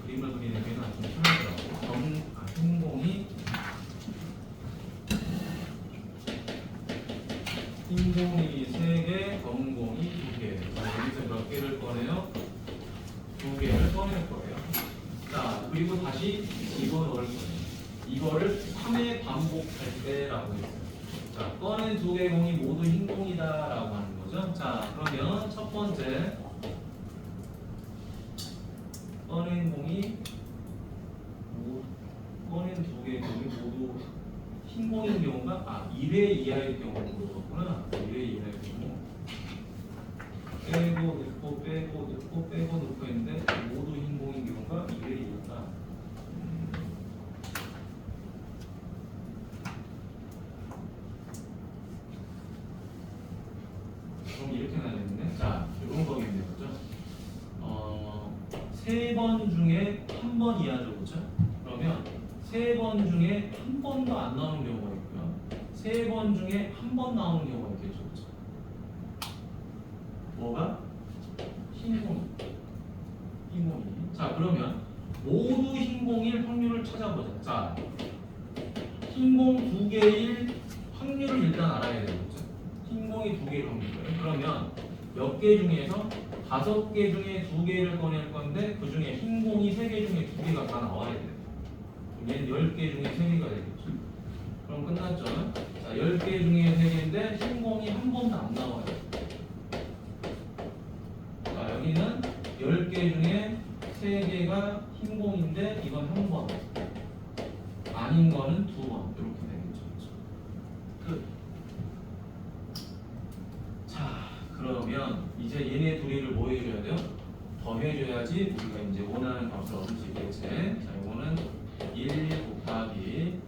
그림을 그리는 게 좀 편하더라고. 흰 공이 흰 공이 3개, 검은 공이 2개. 자, 여기서 몇 개를 꺼내요? 2개를 꺼낼 거예요. 자, 그리고 다시 집어넣을 거예요. 이거를 3회 반복할 때라고 했어요. 자, 꺼낸 두 개 공이 모두 흰 공이다라고 하는 거죠. 자, 그러면 첫 번째 꺼낸 공이 꺼낸 두 개 공이 모두 흰 공인 경우가 1회 이하일 경우를 물어봤구나. 1회 이하일 경우 빼고 넣고 빼고 넣고 빼고 넣고 했는데 모두 흰 공인 경우가 1회 이하다. 그럼 이렇게 나겠네. 자, 이런 거겠네요, 그죠? 세 번 중에 한 번 이하죠, 그죠? 그러면 세 번 중에 한 번도 안 나오는 경우가 있고요. 세 번 중에 한 번 나오는 경우가 있겠죠, 그죠? 뭐가? 흰공이. 흰공이. 자, 그러면 모두 흰공일 확률을 찾아보자. 자, 흰공 두 개일 확률을 일단 알아야 되겠죠. 흰공이 두 개일 확률이에요. 그러면 몇 개 중에서 5개 중에 2개를 꺼낼 건데 그 중에 흰공이 3개 중에 2개가 다 나와야 돼요. 얘는 10개 중에 3개가 되겠죠. 그럼 끝났죠. 자, 10개 중에 3개인데 흰공이 한 번도 안 나와요. 자, 여기는 10개 중에 3개가 흰공인데 이건 한 번, 아닌 거는 2번 이렇게 되겠죠. 끝. 자, 그러면 이제 얘네 둘이를 뭐 해줘야 돼요? 더해줘야지 우리가 이제 원하는 값을 얻을 수 있겠지. 자, 이거는 1 곱하기,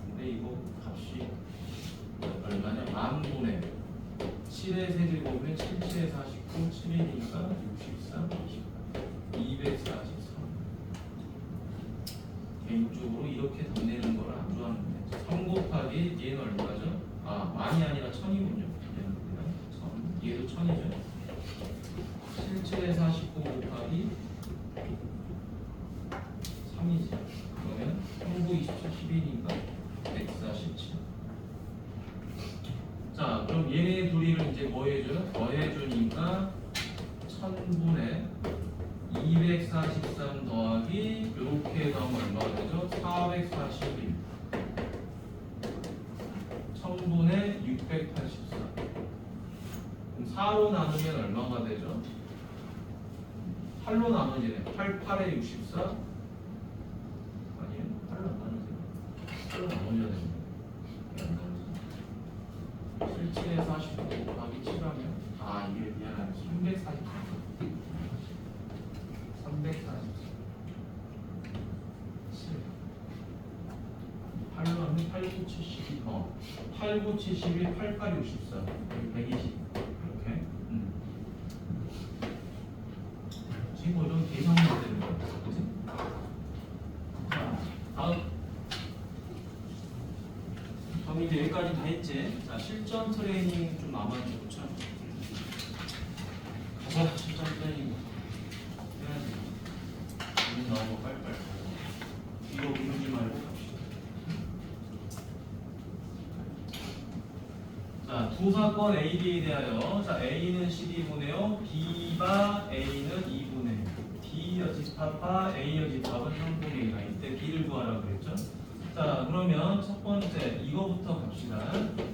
근데 이거 값이 얼마냐? 만분의 7의 세제곱이면 7, 7에 49, 7이니까 63, 243. 개인적으로 이렇게 답내는 걸 안 좋아하는데 3 곱하기 얘는 얼마죠? 많이 아니라 1000이군요. 얘도 1000이죠. 7, 7에 49 곱하기 3이지. 그러면 3, 9, 27, 12니까 147. 자, 그럼 얘네 둘이를 이제 뭐 해줘요? 더해주니까 1000분의 243 더하기 이렇게 더하면 얼마가 되죠? 441. 1000분의 684. 그럼 4로 나누면 얼마가 되죠? 8로 나누지네. 8, 8에 64? 아니에요? 8로 안 나누세요. 8로 나누셔야 됩니다. 7에 49 곱하기 7하면 이게 미안하네. 344. 8로 하면 8, 9, 72. 8, 9, 72, 8, 8, 64. 120. 이렇게. 지금 뭐 이런 계산이 안 되는 거야. 그치? 자, 다음. 그럼 이제 여기까지 다 했지? 자, 실전 트레이닝 좀 남았죠, 그쵸? 가자, 실전 트레이닝. 해야지. 너무 빨리빨리 가고. 뒤로 미루지 말고 갑시다. 자, 두 사건 A, B에 대하여 자, A는 12분의 5, B가 A는 2분의 1. D 여집합과 A 여집합은 3분의 1가 이때 B를 구하라고 그랬죠? 자, 그러면 첫 번째 이거부터 갑시다.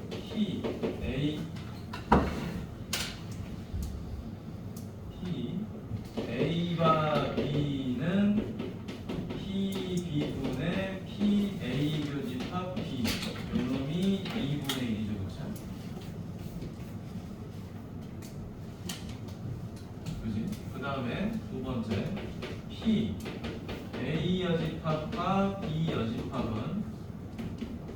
T A가 B는 P B분의 P A 교집합 B. 요놈이 2분의 1이죠, 그렇죠? 그지? 그 다음에 두 번째 P A 여집합과 B 여집합은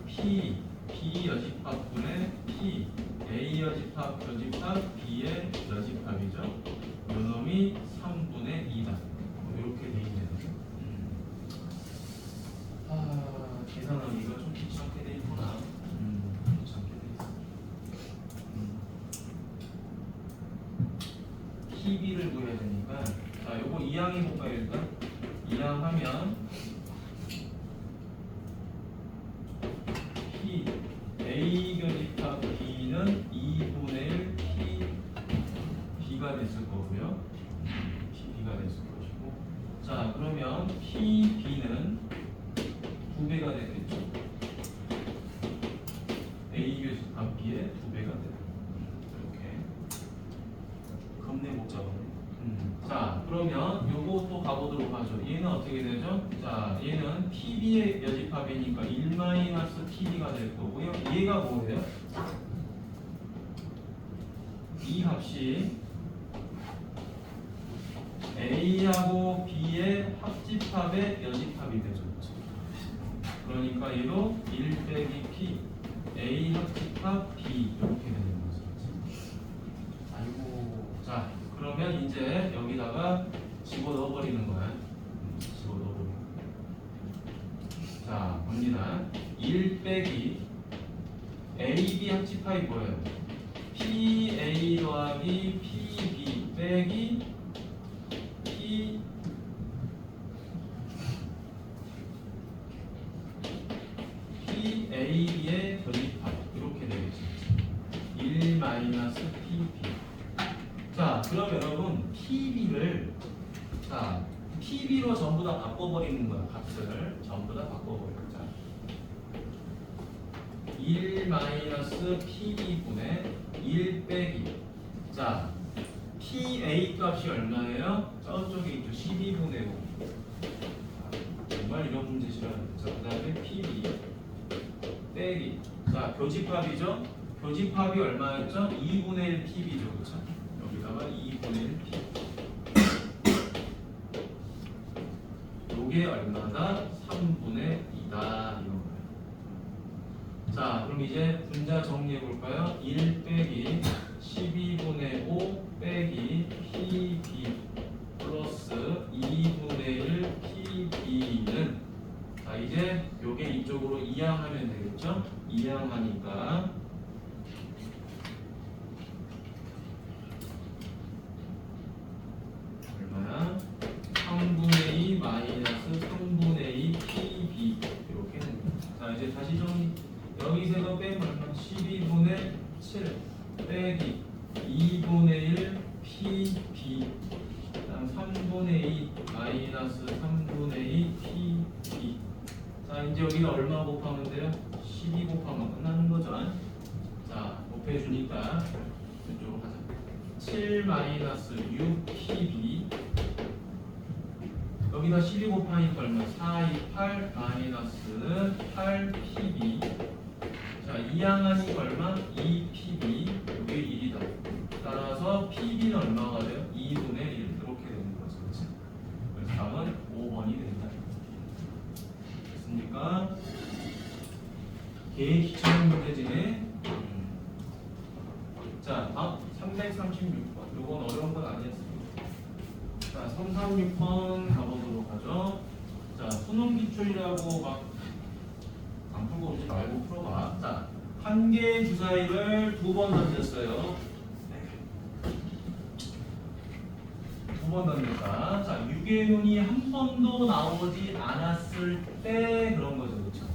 P B 여집합분의 P A 여집합 교집합 B의 여집합이죠. 요놈이 3분의 2다. 이렇게 돼 있네요. 계산하기가 좀 귀찮게 돼 있구나. 귀찮게 돼 있어. PB를 구해야 되니까. 자, 요거 2항 해볼까요, 일단? 2항 하면 P A 교집합 B는 2분의 1 P B가 됐을 거고요. PB가 됐을 것이고. 자, 그러면 PB는 거죠. 얘는 어떻게 되죠? 자, 얘는 PB의 여집합이니까 1-PB가 될 거고요. 얘가 뭐예요? 이 값이 A하고 B의 합집합의 여집합이 되죠. 그러니까 얘도 1 빼기 P, A 합집합 B 이렇게 되는 거죠. 아이고, 자 그러면 이제 여기다가 집어넣어 버리는 거야. 집어넣어 버리는 거. 자 봅니다. 1 빼기 AB 합집합이 뭐예요? PA 더하기 PB 빼기 PAB의 결집합 이렇게 되겠죠. 1 PB. 자, 그럼 여러분 PB를 자 PB로 전부 다 바꿔버리는 거야. 값을 전부 다 바꿔버리자. 1 PB분의 1 빼기 자 PA 값이 얼마예요? 저쪽에 있죠. 12분의 5. 정말 이런 문제 싫어하는 거죠. 그 다음에 PB 빼기 자 교집합이죠. 교집합이 얼마였죠? 2분의 1 PB죠. 그렇죠? 여기다가 2분의 1 PB 요게 얼마다? 3분의 2다 이런 거예요. 자 그럼 이제 분자 정리해 볼까요? 1 빼기 12분의 5 빼기 PB 플러스 2분의 1 PB는 자 이제 요게 이쪽으로 이항하면 되겠죠? 이항하니까 얼마야? 3분의 2 마이너스 3분의 2 PB 이렇게 됩니다. 자 이제 다시 정리. 여기서 이거 빼면 얼마? 12분의 7 빼기 2분의 1 PB 그다음 3분의 2 마이너스 3분의 2 PB 자 이제 여기가 얼마 곱하면 돼요? 12 곱하면 끝나는 거죠. 자 곱해주니까 이쪽으로 가자. 7 마이너스 6 PB 여기다 12 곱하니까 얼마? 4, 2, 8 마이너스 8 PB 자 이항하니까 얼마? 2 PB 이게 1이다. 따라서 PB는 얼마가 돼요? 2분의 1 이렇게 되는 거죠. 그렇죠? 그래서 답은 5번이 된다. 됐습니까? 계획기초형 문제지네. 자 다음 336번 요건 어려운 건 아니었습니다. 자 336번 가보도록 하죠. 자 수능 기출이라고 막 안 풀고 오지 말고 풀어봐. 자 한 개의 주사위를 2번 던졌어요. 2번 던졌다. 자 6의 눈이 한 번도 나오지 않았을 때 그런 거죠. 그렇죠?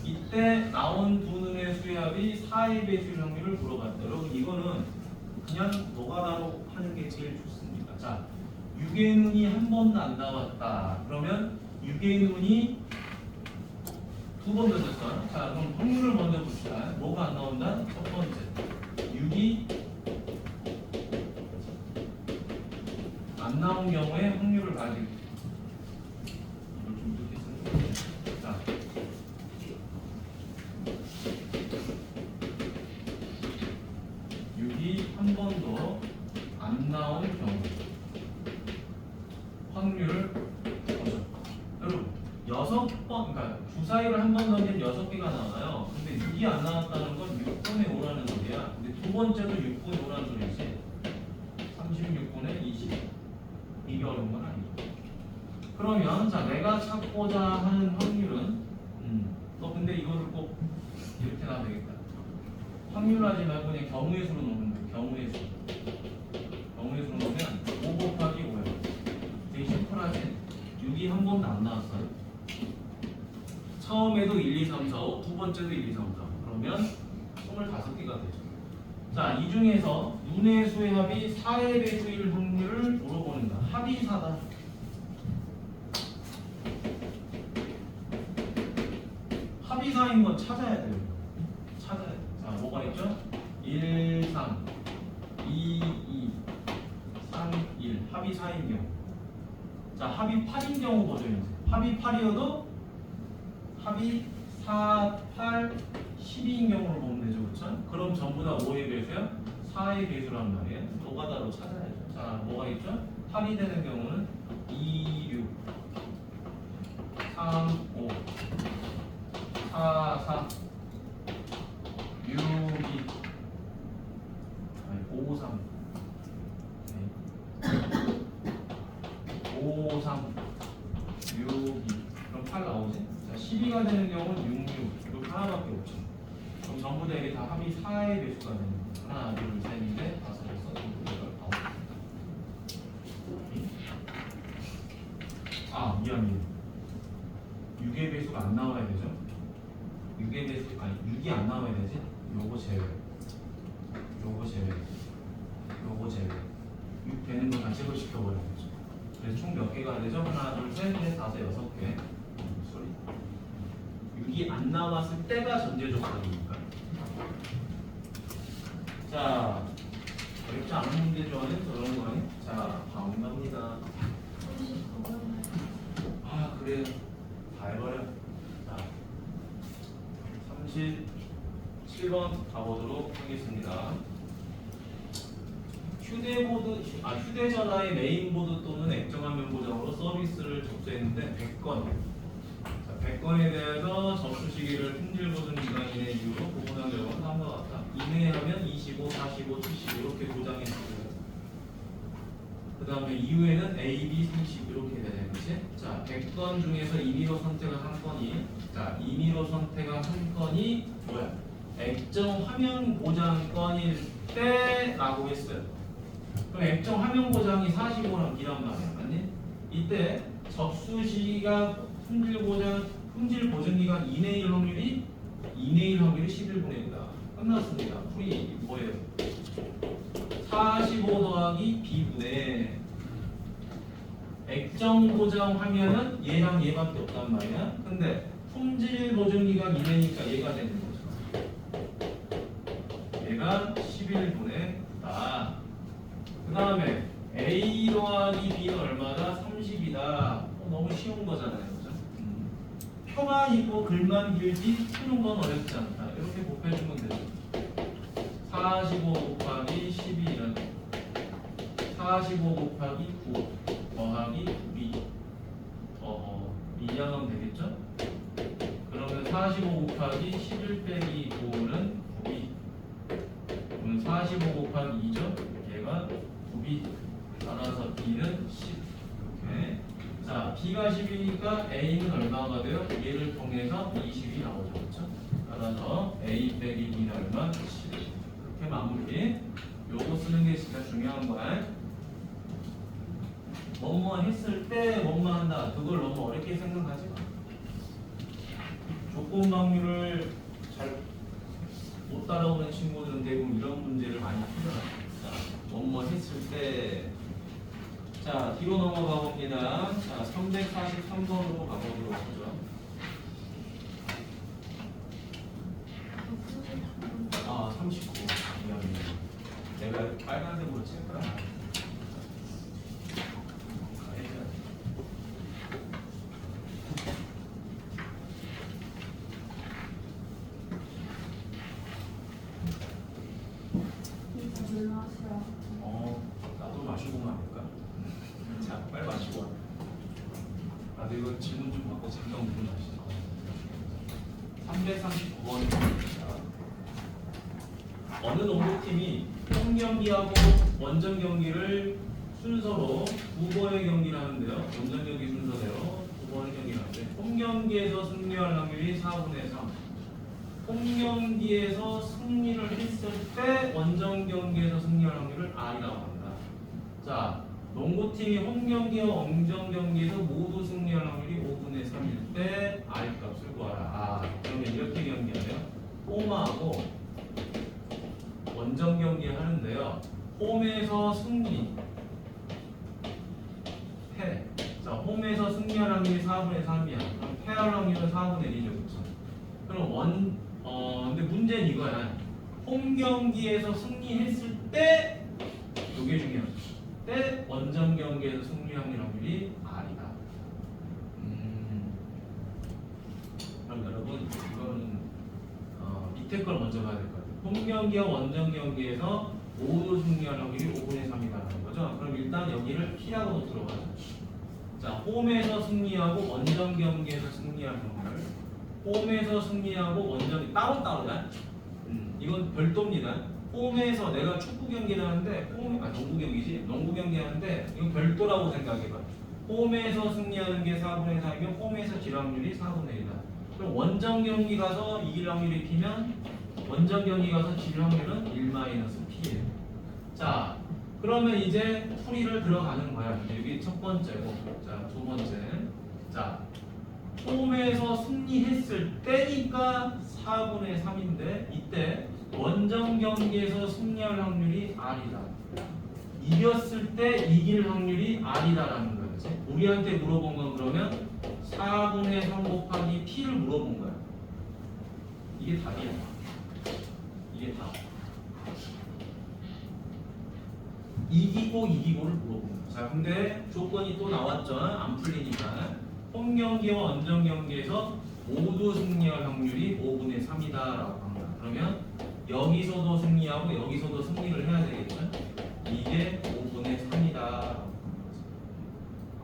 이때 나온 두 눈의 수합이 4의 배수 확률을 물어봤다. 여러분 이거는 그냥 노가다로 하는 게 제일 좋습니다. 자 6의 눈이 한 번도 안 나왔다. 그러면 6의 눈이 2번 던졌어. 자 그럼 확률을 먼저 봅시다. 뭐가 안 나온다? 첫 번째 6이 안 나온 경우에 확률을 가지고 이걸 좀 이렇게 쓰는 자 6이 한 번도 안 나온 경우 확률을 보죠. 여러분 6번 그러니까 주사위를 한 번 던지면 6개가 나와요. 근데 6이 안 나왔다는 건 6분의 5라는 소리야. 근데 두 번째도 6분의 5라는 소리지. 36분의 20 이게 어려운 건 아니죠. 그러면 자 내가 찾고자 하는 확률은 너 근데 이거를 꼭 이렇게 놔야 되겠다. 확률로 하지 말고 그냥 경우의 수로 놓는 거예요. 경우의 수. 경우의 수로 놓으면 5 곱하기 5예요. 되게 심플하지. 6이 한 번도 안 나왔어요. 처음에도 1, 2, 3, 4, 5, 두 번째도 1, 2, 3, 4, 5. 그러면 25개가 되죠. 자, 이 중에서 눈의 수의 합이 4의 배수일 확률을 물어보는다. 합이 4다. 합이 4인 건 찾아야 돼요. 찾아야 돼. 자, 뭐가 있죠? 1, 3, 2, 2, 3, 1. 합이 4인 경우. 자, 합이 8인 경우 버전이지. 합이 8이어도 합이 4, 8, 12인 경우를 보면 되죠. 그렇죠? 그럼 전부 다 뭐의 배수야? 4의 배수란 말이에요. 노가다로 찾아야죠. 자, 뭐가 있죠? 8이 되는 경우는 2, 6, 3, 5, 4, 4, 6, 2, 5, 3, 5, 3, 6, 2. 그럼 8 나오지? 자, 12가 되는 경우는 6, 6. 이렇게 하나밖에 없죠. 그럼 전부 다 이게 다 합이 4의 배수가 되는 거예요. 하나, 둘, 셋, 넷, 다섯, 여섯, 일곱, 여덟, 아홉. 아, 미안. 6의 배수가 안 나와야 되죠? 6의 배수, 아니 6이 안 나와야 되지? 요거 제외. 요거 제외. 요거 제외. 6 되는 거 다 제거시켜버려야 되죠. 그래서 총 몇 개가 되죠? 하나, 둘, 셋, 넷, 다섯, 여섯 개. 소리. 6이 안 나왔을 때가 전제 조건이니까. 자, 어렵지 않은 문제 좋아하는 저런 거니? 자, 다음 갑니다. 아, 그래. 다 해버려. 자, 37번 가보도록 하겠습니다. 휴대전화의 메인보드 또는 액정화면 보장으로 서비스를 접수했는데 100건. 자, 100건에 대해서 접수 시기를 품질 보증 기간 이내 이후로 보고한 결과는 다음과 같다. 이내하면 25, 45, 70 이렇게 보장했어요. 그 다음에 이후에는 A, B, 30 이렇게 되는 거지. 자, 100건 중에서 임의로 선택한 한 건이, 자, 임의로 선택한 한 건이 뭐야? 액정 화면 보장 건일 때라고 했어요. 그럼 액정 화면 보장이 45랑 B란 말이야, 맞니? 이때 접수 시기가 품질 보증 기간 이내일 확률이 11분의 1이다. 끝났습니다. 풀이 뭐예요? 45 더하기 B분의 액정 보장 화면은 얘랑 얘밖에 없단 말이야. 근데 품질 보증 기간 이내니까 얘가 되는 거죠. 얘가 11분의 1다. 그 다음에 A 더하기 B는 얼마다? 30이다. 너무 쉬운 거잖아요. 그죠? 표만 있고 글만 길지 푸는 건 어렵지 않다. 이렇게 곱해주면 되죠. 45 곱하기 12는 45 곱하기 9 더하기 9b 2하면 되겠죠? 그러면 45 곱하기 11 빼기 9는 9b. 그러면 45 곱하기 2죠? 얘가 9b. 따라서 b는 10. 이렇게. 자, b가 10이니까 a는 얼마가 돼요? 얘를 통해서 20이 나오죠. 그렇죠? 따라서 a 빼기 b는 얼마? 10. 이렇게 마무리. 요거 쓰는 게 진짜 중요한 거야. 뭐뭐 했을 때 뭐뭐 한다. 그걸 너무 어렵게 생각하지 마. 조건 확률을 잘 못 따라오는 친구들은 대부분 이런 문제를 많이 풀어요. 자, 뭐뭐 했을 때. 자, 뒤로 넘어가 봅니다. 자, 343번으로 가보도록 하죠. 아, 39. 미안해. 내가 빨간색으로 칠 거야. 나도 마시고 가면 안 될까? 자, 빨리 마시고 와. 아, 근데 이거 질문 좀 받고 잠깐 물어 마시죠. 339번입니다. 어느 농구팀이 홈 경기하고 원정 경기를 순서로 두 번의 경기를 하는데요. 원정 경기 순서대로 두 번의 경기를 하는데 홈 경기에서 승리할 확률이 4분의 3. 홈 경기에서 승리를 했을 때 원정 경기에서 승리할 확률을 R이라고 합니다. 자, 농구팀이 홈 경기와 원정 경기에서 모두 승리할 확률이 5분의 3일 때 R 값을 구하라. 아, 그러면 이렇게 경기하면 홈하고 원정 경기 하는데요. 홈에서 승리 패. 자, 홈에서 승리할 확률이 4분의 3이야. 그럼 패할 확률은 4분의 1이죠. 그렇죠? 그럼 근데 문제는 이거야. 홈 경기에서 승리했을 때, 이게 중요하죠. 때 원정 경기에서 승리 확률이 R이다. 그럼 여러분 이거는 밑에 걸 먼저 봐야 될 것 같아요. 홈 경기와 원정 경기에서 모두 승리할 확률이 5분의 3이라는 거죠. 그럼 일단 여기를 P라고 들어가죠. 자, 홈에서 승리하고 원정 경기에서 승리할 확률. 홈에서 승리하고 원정이 따로따로다. 이건 별도입니다. 홈에서 내가 축구 경기를 하는데 농구 경기지. 농구 경기 하는데 이건 별도라고 생각해봐. 홈에서 승리하는 게 4분의 4이면 홈에서 질 확률이 4분의 1이다. 그럼 원정 경기 가서 이길 확률이 P면 원정 경기 가서 질 확률은 1-P예요. 자, 그러면 이제 풀이를 들어가는 거야. 여기 첫 번째고, 자, 두 번째. 자, 홈에서 승리했을 때니까 4분의 3인데 이때 원정 경기에서 승리할 확률이 R이다. 이겼을 때 이길 확률이 R이다라는 거였지. 우리한테 물어본 건 그러면 4분의 3 곱하기 P를 물어본 거야. 이게 답이야. 이게 답. 이기고를 물어본 거야. 자, 근데 조건이 또 나왔죠. 안 풀리니까. 홈 경기와 원정 경기에서 모두 승리할 확률이 5분의 3이다라고 합니다. 그러면 여기서도 승리하고 여기서도 승리를 해야 되겠죠. 이게 5분의 3이다.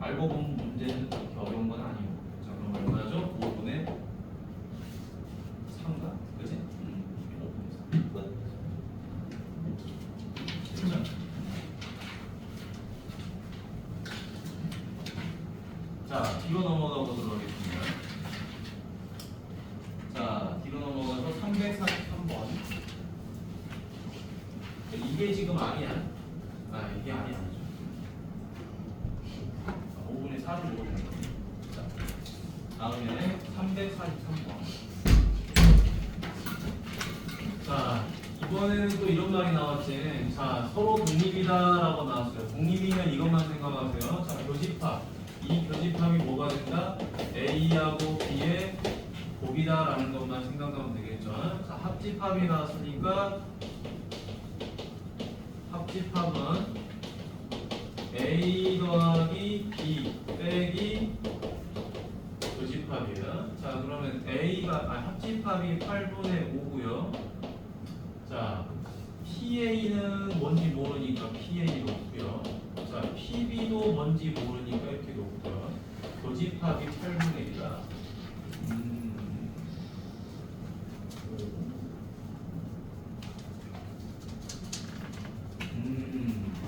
알고 보면 문제는 그렇게 어려운 건 아니고. 자, 그럼 얼마죠? 5분의 3가? 그치? 5분의 3. 끝. 자, 뒤로 넘어가 보도록 하겠습니다. 자, 뒤로 넘어가서 343번. 이게 지금 아니야. 이게 아니죠. 5분의 4를 모르는 거예요. 자, 다음에 343번. 자, 이번에는 또 이런 말이 나왔지. 자, 서로 독립이다라고 나왔어요. 독립이면 이것만 생각하세요. 자, 교집합. 이 교집합이 뭐가 된다? A하고 B의 곱이다라는 것만 생각하면 되겠죠. 자, 합집합이 나왔으니까 합집합은 A 더하기 B 빼기 교집합이에요. 자, 그러면 합집합이 8분의 5고요. 자, PA는 뭔지 모르니까 PA 놓고요. 자, PB도 뭔지 모르니까 이렇게 놓고요. 교집합이 8분의 1이다.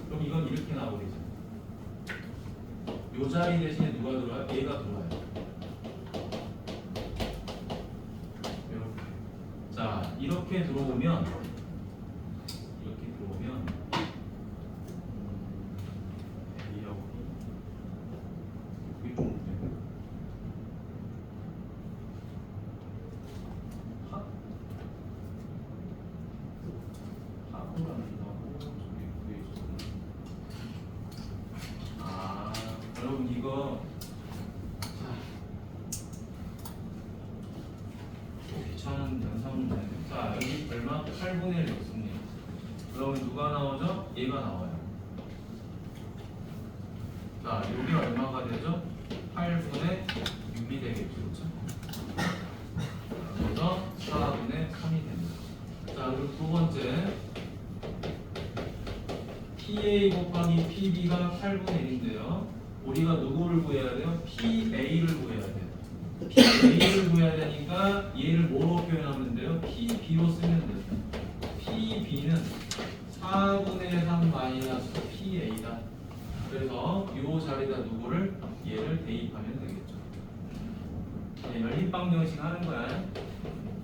그럼 이건 이렇게 나오겠죠. 요 자리 대신에 누가 들어와요? 얘가 들어와요. 이렇게. 자, 이렇게 들어오면 여러분 이거 귀찮은 연산문제. 자, 여기 얼마? 8분의 1 넣습니다. 그러면 누가 나오죠? 얘가 나와요. 자, 여기 얼마가 되죠? 8분의 6이 되겠죠. 그렇죠? 그래서 4분의 3이 됩니다. 자, 그리고 두 번째 PA 곱하기 PB가 8분의 1인데요. 우리가 누구를 구해야 돼요? PA를 구해야 돼요. PA를 구해야 되니까 얘를 뭐로 표현하면 돼요? PB로 쓰면 돼요. PB는 4분의 3 마이너스 PA다. 그래서 이 자리에다 누구를? 얘를 대입하면 되겠죠. 연립 방정식 하는 거야.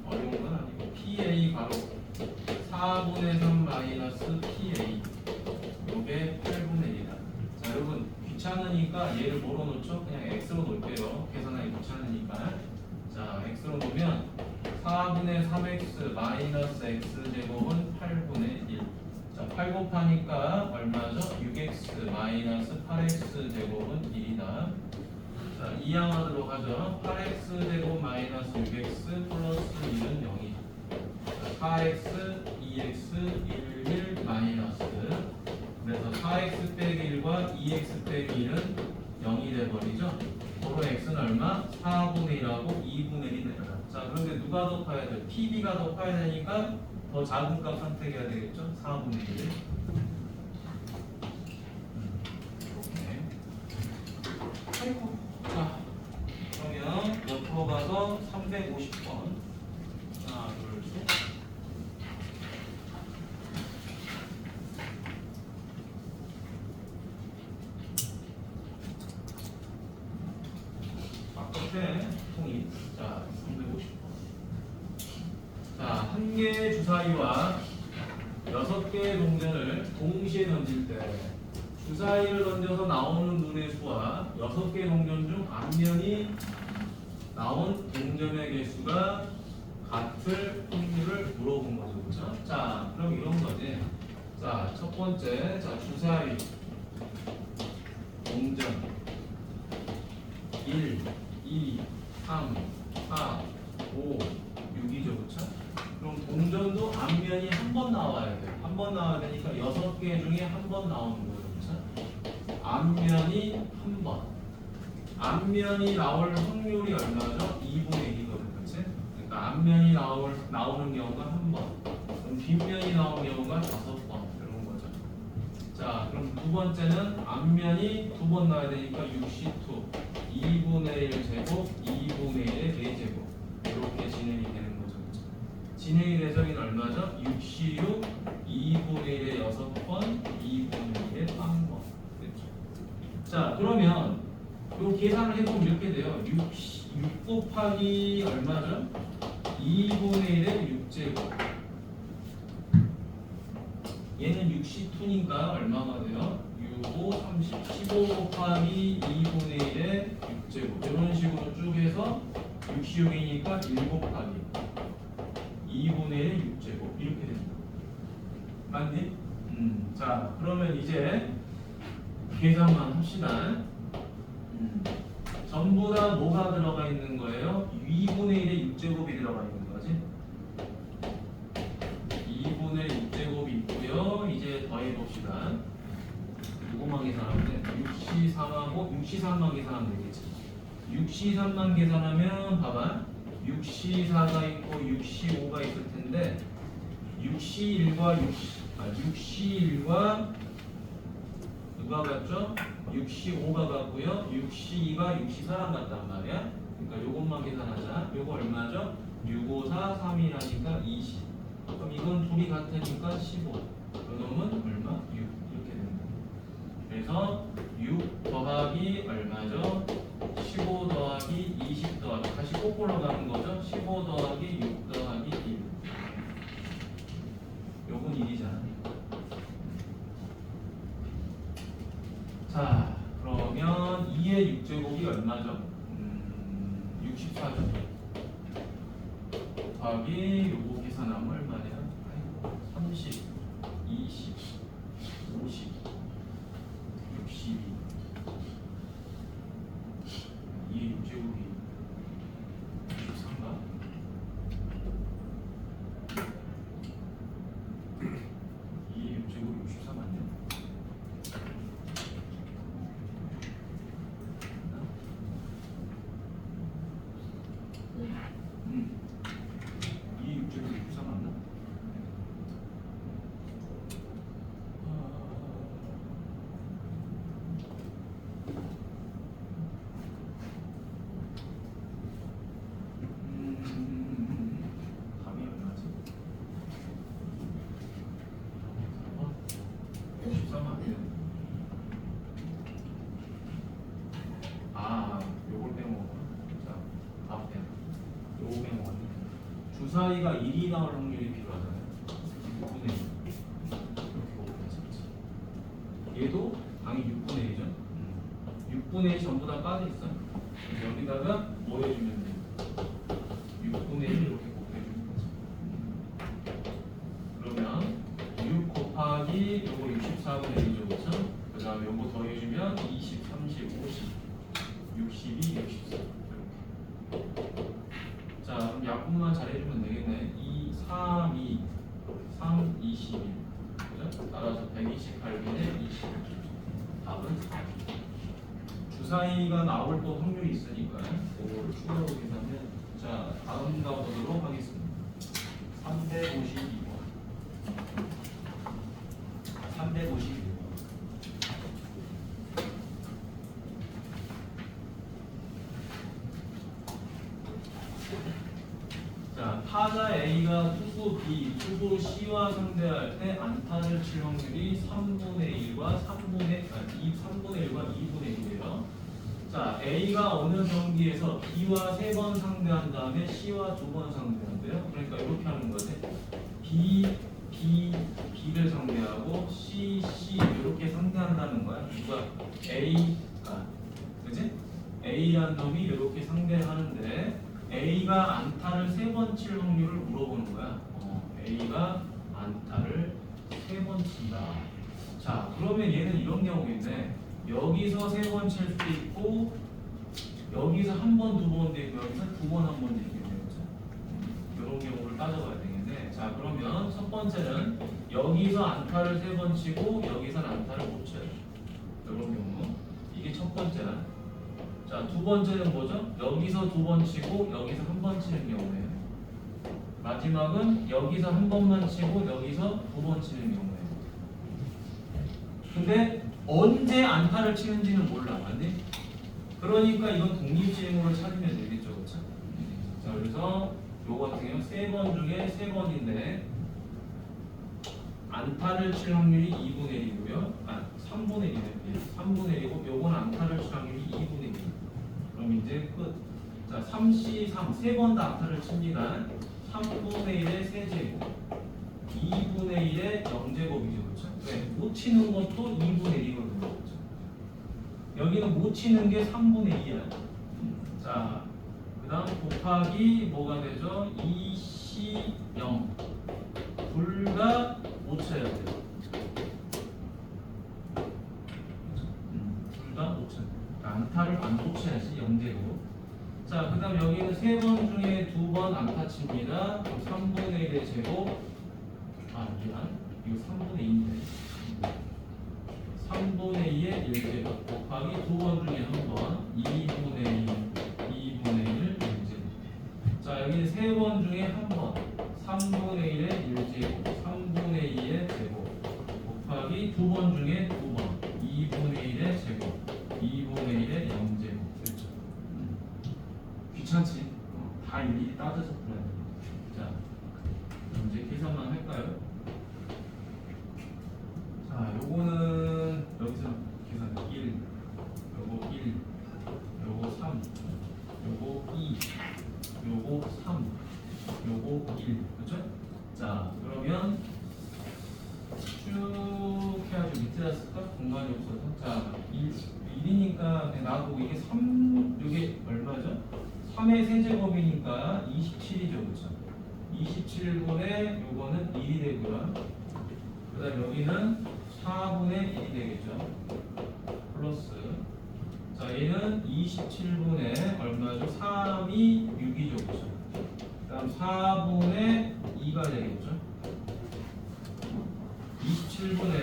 어려운 건 아니고 PA 바로 4분의 3 마이너스 PA 요게 8분의 1이다. 자, 여러분 귀찮으니까 얘를 뭐로 놓죠? 그냥 x로 놓을게요. 계산하기 귀찮으니까. 자, x로 놓으면 4분의 3x 마이너스 x제곱은 8분의 1. 자, 8 곱하니까 얼마죠? 6x 마이너스 8x제곱은 1이다. 자, 이항하도록 하죠. 8x제곱 마이너스 6x 플러스 1은 0이죠. 4x, 2x, 1, 1 마이너스. 그래서 4x 빼기 1과 2x 빼기 1은 0이 돼버리죠. 도로 x는 얼마? 4분의 1하고 2분의 1이 내려가. 자, 그런데 누가 더 커야 돼? TB가 더 커야 되니까 더 작은 값 선택해야 되겠죠? 4분의 1. 이렇게. 아이고. 자, 그러면 옆으로 가서 350번. 하나, 둘, 셋. 바깥에 통이. 자, 350번. 자, 한 개의 주사위와 6개의 동전을 동시에 던질 때 주사위를 던져서 나오는 눈의 수와 6개의 동전 중 앞면이 나온 동전의 개수가 같을 확률을 물어본 거죠. 그렇죠? 자, 그럼 이런 거지. 자, 첫 번째. 자, 주사위 동전 1, 2, 3, 4, 5, 6이죠. 그렇죠? 그럼 동전도 앞면이 한 번 나와야 돼요. 한 번 나와야 되니까 6개 중에 한 번 나오는 거예요. 그렇죠? 앞면이 한 번. 앞면이 나올 확률이 얼마죠? 2분의 1이거든요. 그렇지? 그러니까 앞면이 나오는 경우가 한 번. 그럼 뒷면이 나오는 경우가 5번. 이런 거죠. 자, 그럼 두 번째는 앞면이 두 번 나와야 되니까 62. 2분의 1 제곱, 2분의 1의 4제곱. 이렇게 진행이 되는 거죠. 그렇죠? 진행이 돼서 이는 얼마죠? 66, 2분의 1의 6번, 2분의 1의 1번. 그렇죠? 자, 그러면 요 계산을 해보면 이렇게 돼요. 6 곱하기 얼마죠? 2분의 1의 6제곱. 얘는 62니까 얼마가 돼요? 6, 5, 30, 15 곱하기 2분의 1의 6제곱. 이런 식으로 쭉 해서 66이니까 1 곱하기 2분의 1의 6제곱. 이렇게 됩니다. 맞니? 자, 그러면 이제 계산만 합시다. 전부 다 뭐가 들어가 있는 거예요? 2분의 1의 6제곱이 들어가 있는 거지. 2분의 6제곱이 있고요. 이제 더해봅시다. 요거만 계산하면 돼. 63하고 63만 계산하면 되겠지. 63만 계산하면 봐봐. 64가 있고 65가 있을 텐데 61과 누가 같죠? 65가 같고요. 62가 64랑 같단 말이야. 그러니까 요것만 계산하자. 요거 얼마죠? 6, 5, 4, 3이라니까 20. 그럼 이건 둘이 같으니까 15. 요놈은 얼마? 6. 이렇게 됩니다. 그래서 6 더하기 얼마죠? 15 더하기 20 더하기 다시 거꾸로 가는 거죠? 15 더하기 6 더하기 1. 요건 1이잖아. 자, 그러면 2의 6제곱이 얼마죠? 64죠. 곱하기 요거 계산하면 얼마냐? 30, 20, 50, 62. 2의 6제곱이 63가? 2의 6제곱이 64 맞냐? 이 6제곱이 64 맞나? 답이 얼마지? 63만 안 돼. 아, 요걸 빼먹어. 자, 앞에 요거 빼먹었네. 주사위가 1이 나올 확률이 필요하잖아요. 6분의 1. 이렇게 곱해야지. 얘도 당연히 6분의 1이죠. 6분의 1이 전부 다 빠져있어. 여기다가 뭐 해주면 돼? 6분의 1 이렇게 곱해주는 거지. 그러면 6 곱하기 요거 64분의 1이죠. 그렇죠? 그 다음에 요거 더해주면 20, 30, 50, 62, 64. 이렇게. 자, 그럼 약분만 잘 해주면 되겠네. 2, 3, 2, 3, 21. 그죠? 따라서 128분의 20. 이거는 4. 주사위가 나올 또 확률이 있으니까 그거를 추가로 계산하면 자 다음 가보도록 하겠습니다. 352번 352번 자, 타자 A가 투수 B, 투수 C와 상대할 때 안타를 칠 확률이 3분의 1과 3분의 1과 2분의 1이에요. 자, A가 어느 경기에서 B와 3번 상대한 다음에 C와 2번 상대한대요. 그러니까 이렇게 하는 거지. B를 상대하고 C 이렇게 상대한다는 거야. 누가 A가, 그지? A란 놈이 이렇게 상대하는데 A가 안타를 3번 칠 확률을 물어보는 거야. A가 안타를 3번 친다. 자, 그러면 얘는 이런 경우인데 여기서 3번 칠 수도 있고 여기서 한 번, 두 번 되고 여기서 2번, 한 번 되겠네요. 이런 경우를 따져봐야 되겠네. 자, 그러면 첫 번째는 여기서 안타를 3번 치고 여기서는 안타를 못 쳐요. 이런 경우 이게 첫 번째는. 자, 두 번째는 뭐죠? 여기서 2번 치고 여기서 한 번 치는 경우예요. 마지막은 여기서 한 번만 치고 여기서 2번 치는 경우예요. 근데 언제 안타를 치는지는 몰라, 맞니? 그러니까 이건 독립질문을 찾으면 되겠죠, 그렇죠? 자, 그래서 요거 같은 경우 3번 중에 3번인데 안타를 칠 확률이 2분의 1이고요. 3분의 1이네요. 3분의 1이고 요건 안타를 칠 확률이 2분의 1. 그럼 이제 끝. 자, 3C3 3번 다 안타를 칩니다. 3분의 1의 세제곱 2분의 1의 0제곱이죠. 그렇죠? 네, 못 치는 것도 2분의 1이거든요. 그렇죠? 여기는 못 치는 게 3분의 2야. 자, 그 다음 곱하기 뭐가 되죠? 2C0 둘 다 못 쳐야 돼요. 둘 다 못 쳐야 돼요. 안타를 안 꽂혀야지 0제곱. 자, 그 다음 여기는 3번 중에 2번 안타 칩니다. 그럼 3분의 1의 제곱 미안 이거 3분의 2인데 3분의 2의 1제곱 곱하기 2번 중에 1번 2분의 2분의 1 1제곱. 자, 여기는 3번 중에 1번 3분의 1의 1제곱 3분의 2의 제곱 곱하기 2번 중에 2번 2분의 1의 제곱 2분의 1의 0제곱. 됐죠? 귀찮지? 다 일일이 따져서 풀어야 돼. 자, 그럼 이제 계산만 할까요? 자, 요거는 여기서 계산 1, 요거 1, 요거 3, 요거 2, 요거 3, 요거 1. 그렇죠? 자, 그러면 쭉 해가지고 밑에다 쓸까? 공간이 없어서. 자, 1이니까 그냥 놔두고 이게 3, 이게 얼마죠? 3의 세제곱이니까 27이죠. 그렇죠? 27분의 요거는 1이 되고요. 그 다음 여기는 4분의 1이 되겠죠. 플러스. 자, 얘는 27분의 얼마죠? 3이 6이죠. 그렇죠? 그 다음 4분의 2가 되겠죠. 27분의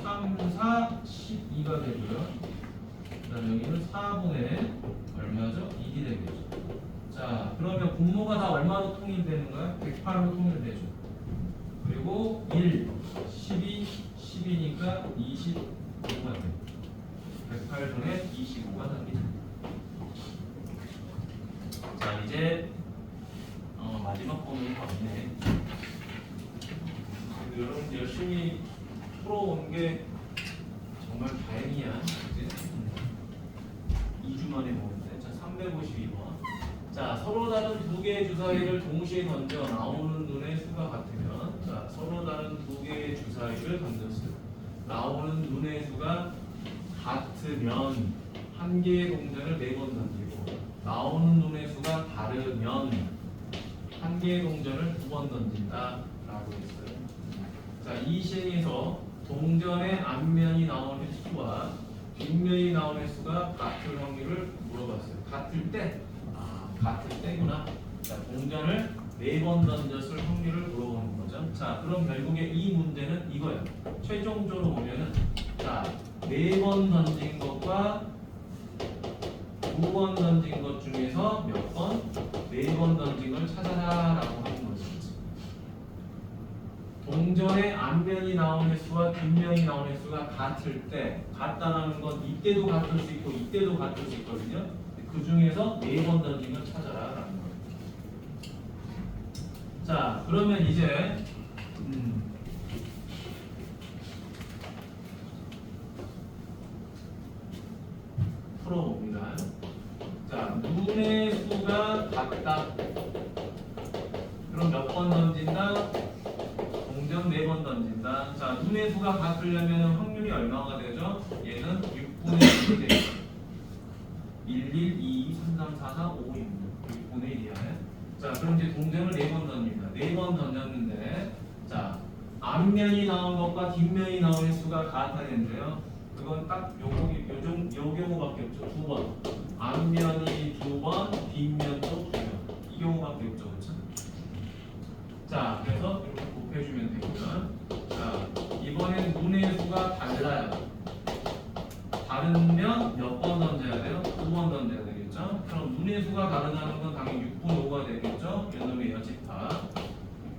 3, 4, 12가 되고요. 그 다음 여기는 4분의 얼마죠? 1이 되겠죠. 자, 그러면 분모가 다 얼마로 통일되는 거야? 108로 통일되죠. 그리고 1, 12, 10이니까 25가 돼요. 108분의 25가 답니다. 자, 이제 마지막 번호는 왔네. 여러분 열심히 풀어온 게 정말 다행이야. 그치? 2주 만에 보는데. 자, 352번. 자, 서로 다른 두 개의 주사위를 동시에 던져 나오는 눈의 수가 같으면, 자, 서로 다른 두 개의 주사위를 던졌어요. 나오는 눈의 수가 같으면 한 개의 동전을 4번 던지고, 나오는 눈의 수가 다르면 한 개의 동전을 2번 던진다라고 했어요. 자, 이 시행에서 동전의 앞면이 나오는 수와 뒷면이 나오는 수가 같을 확률을 물어봤어요. 같을 때, 같을 때구나. 자, 동전을 4번 던졌을 확률을 물어보는 거죠. 자, 그럼 결국에 이 문제는 이거예요. 최종적으로 보면은, 자, 4번 던진 것과 2번 던진 것 중에서 몇 번? 4번 던진 걸 찾아라라고 하는 거죠. 동전의 앞면이 나온 횟수와 뒷면이 나온 횟수가 같을 때, 같다라는 건 이때도 같을 수 있고 이때도 같을 수 있거든요. 그 중에서 4번 던진 걸 찾아라라는 거예요. 자, 그러면 이제 풀어봅니다. 자, 눈의 수가 같다. 그럼 몇 번 던진다? 동전 4번 던진다. 자, 눈의 수가 같으려면 확률이 얼마가 되죠? 얘는 6분의 1이 되죠. 1, 1, 2, 2, 3, 3, 4, 4, 5, 6. 6분의 1이야. 자, 그럼 이제 동전을 4번 던집니다. 4번 던졌는데, 자, 앞면이 나온 것과 뒷면이 나온 횟수가 같아야 되는데요. 그건 딱 요 경우밖에 없죠. 2번. 앞면이 2번, 뒷면도 2번. 이 경우밖에 없죠. 그렇죠? 자, 그래서 이렇게 곱해주면 되고요. 자, 이번엔 눈의 수가 달라요. 다르면 몇 번 던져야 돼요? 2번 던져야 되겠죠? 그럼 눈의 수가 다르다는 건 당연히 6분의 5가 되겠죠? 이놈의 여집합.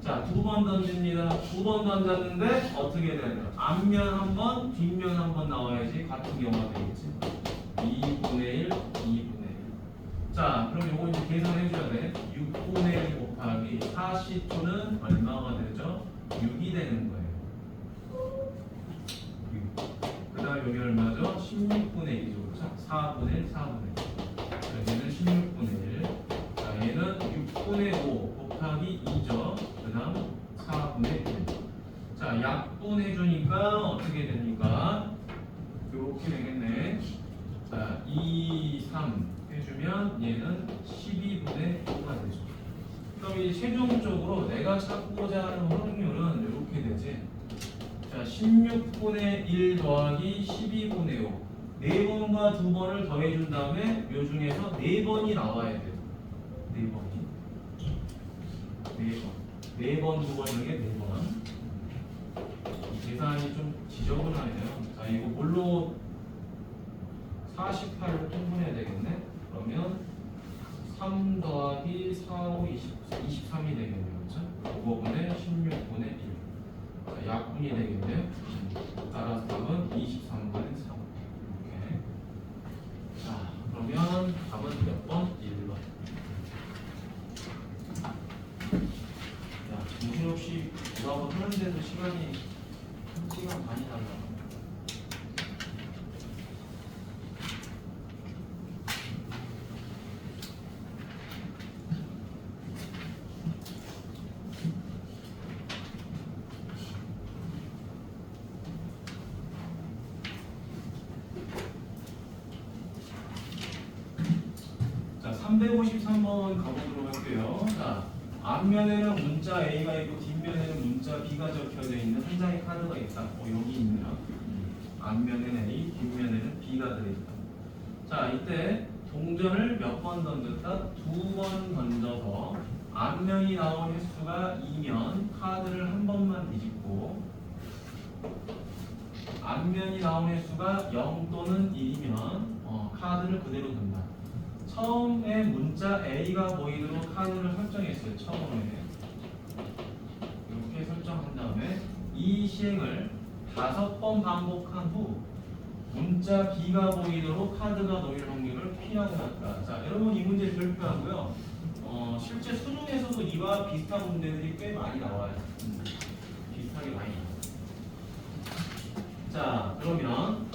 자, 2번 던집니다. 2번 던졌는데 어떻게 되나요? 앞면 한 번, 뒷면 한 번 나와야지 같은 경우가 되겠지. 2분의 1, 2분의 1. 자, 그럼 요거 이제 계산해 줘야 돼. 6분의 1 곱하기 40초는 얼마가 되죠? 6이 되는 거예요. 6. 그 다음 여기 얼마죠? 16분의 1이죠. 그렇죠? 4분의 1, 4분의 1. 얘는 16분의 1. 자, 얘는 6분의 5 곱하기 2죠. 그 다음 4분의 1. 자, 약분해 주니까 어떻게 됩니까? 이렇게 되겠네. 자, 2, 3 해주면 얘는 12분의 5가 되죠. 그럼 이 최종적으로 내가 찾고자 하는 확률은 이렇게 되지. 자, 16분의 1 더하기 12분의 5. 4번과 2번을 더해준 다음에 요 중에서 4번이 나와야 돼요. 4번이. 4번. 4번, 2번 중에 4번. 계산이 좀 지저분하네요. 자, 이거 뭘로 48로 통분해야 되겠네? 그러면 3 더하기 4, 5, 23이 되겠네요. 그렇죠? 5분의 16분의 1. 자, 약분이 되겠네요. 따라서 답은 23분의 3. 이렇게. 자, 그러면 답은 몇 번? 1번. 야, 정신없이 뭐라고 하는데도 시간이 1시간 반이 달라. 자, 353번 가보도록 할게요. 자, 앞면에는 문자 A가 있고 뒷면에는 문자 B가 적혀져 있는 한 장의 카드가 있다. 여기 있네요. 앞면에는 A, 뒷면에는 B가 들어있다. 자, 이때 동전을 몇 번 던졌다? 2번 던져서 앞면이 나온 횟수가 2면 카드를 한 번만 뒤집고, 앞면이 나온 횟수가 0 또는 1이면 카드를 그대로 둔다. 처음에 문자 A가 보이도록 카드를 설정했어요. 처음에 이렇게 설정한 다음에 이 시행을 5번 반복한 후 문자 B가 보이도록 카드가 놓일 확률을 P라고 할까. 자, 여러분 이 문제 별표하고요. 실제 수능에서도 이와 비슷한 문제들이 꽤 많이 나와요. 비슷하게 많이 나와요. 자, 그러면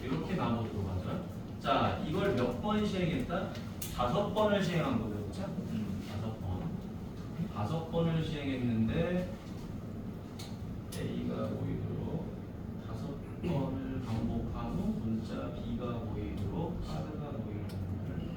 이렇게 나눠보도록 하죠. 자, 이걸 몇 번 시행했다? 5번을 시행한 거죠. 그렇죠? 5번. 5번을 시행했는데 A가 보이도록 5번을 반복한 후 문자 B가 보이도록 카드가 보이는 확률을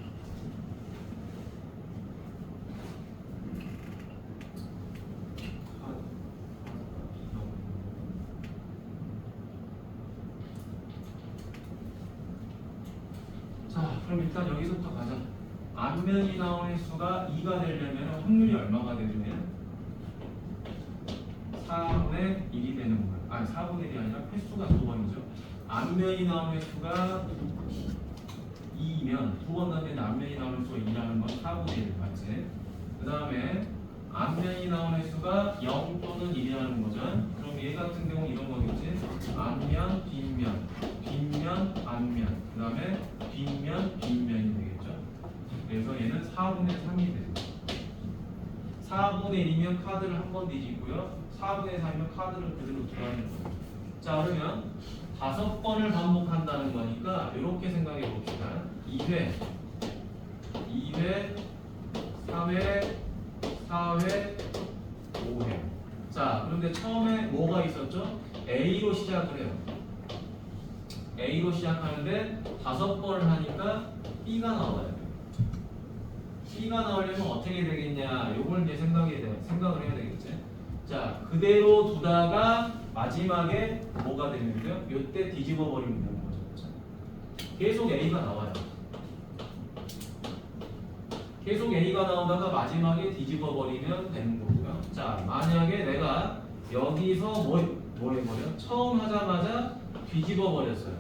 자, 그럼 일단 여기서부터 가자. 앞면이 나온 횟수가 2가 되려면 확률이 얼마가 되냐면 4분의 1이 되는 거예요. 아니, 4분의 1이 아니라 횟수가 2번이죠. 앞면이 나오는 횟수가 2이면 두 번 던진 앞면이 나오는 횟수가 2라는 건 4분의 1 맞지? 그 다음에 앞면이 나오는 횟수가 0 또는 1이라는 거죠. 그럼 얘 같은 경우는 이런 거겠지? 앞면, 뒷면, 뒷면, 앞면, 그 다음에 뒷면, 뒷면이 되겠죠. 그래서 얘는 4분의 3이 되죠. 4분의 1이면 카드를 한 번 뒤집고요. 4분의 3이면 카드를 그대로 두라는 거예요. 자, 그러면 5번을 반복한다는 거니까 이렇게 생각해 봅시다. 2회, 2회, 3회, 4회, 5회. 자, 그런데 처음에 뭐가 있었죠? A로 시작을 해요. A로 시작하는데 5번을 하니까 B가 나와요. B가 나오려면 어떻게 되겠냐? 요걸 이제 생각을 해야 되겠지. 자, 그대로 두다가 마지막에 뭐가 되는데요? 요때 뒤집어 버리면 되는 거죠. 그렇죠? 계속 A가 나와요. 계속 A가 나오다가 마지막에 뒤집어 버리면 되는 거고요. 자, 만약에 내가 여기서 뭐 해버려? 처음 하자마자 뒤집어 버렸어요.